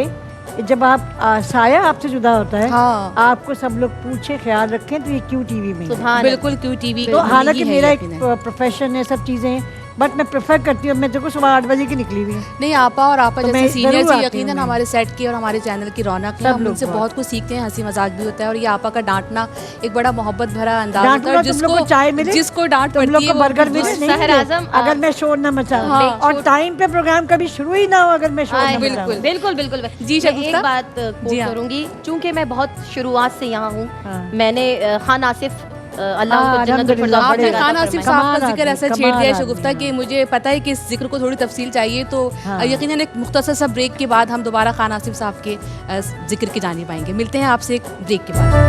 जब आप साया आपसे जुदा होता है, हाँ। आपको सब लोग पूछे, ख्याल रखें, तो ये QTV में ही है। सुभान बिल्कुल QTV तो हालांकि ही है मेरा एक यकीनन। प्रोफेशन है, सब चीज़ें हैं, बट मैं प्रेफर करती हूँ, मैं देखो सुबह 8 बजे की निकली हुई हूँ। नहीं आपा और आपा तो जैसे मैं सीनियर ज़रूर जी आती यकीनन हूँ मैं। हमारे सेट की और हमारे चैनल की रौनक है, सब हम लोग उनसे बहुत। बहुत कुछ सीखते हैं, हंसी मजाक भी होता है और ये आपा का डांटना एक बड़ा मोहब्बत भरा अंदाज होता डांटूंगा, है तुम लोग को चाय मिले, जिसको डांट तुम पड़ती लोग है को वो बर्गर मिले, बिल्कुल- नहीं सहर मिले, आज़म, अगर मैं शोर न मचाऊं हाँ, और टाइम पे प्रोग्राम कभी शुरू ही ना हो अगर मैं शोर हाँ, न बिल्कुल। मचाऊं। बिल्कुल बिल्कुल जी, मैं शगुफ्ता? एक बात कोट जी हाँ। करूंगी, चूंकि मैं बहुत शुरुआत से यहाँ हूँ। हाँ। मैंने खान आसिफ अल्लाह हाँ, उनको जन्नतुल अल्हम्दुलिल्लाह, फिरदौस आपने बड़े जगह खान अता आसिफ फरमाए। साहब का कमाल जिक्र आदमी, ऐसा छेड़ कमाल दिया है आदमी, शगुफ्ता कि हाँ। मुझे पता है कि इस जिक्र को थोड़ी तफसील चाहिए, तो हाँ। यकीनन एक मुख्तसर सा ब्रेक के बाद हम दोबारा खान आसिफ साहब के जिक्र की जानिब आएंगे। मिलते हैं आपसे एक ब्रेक के बाद।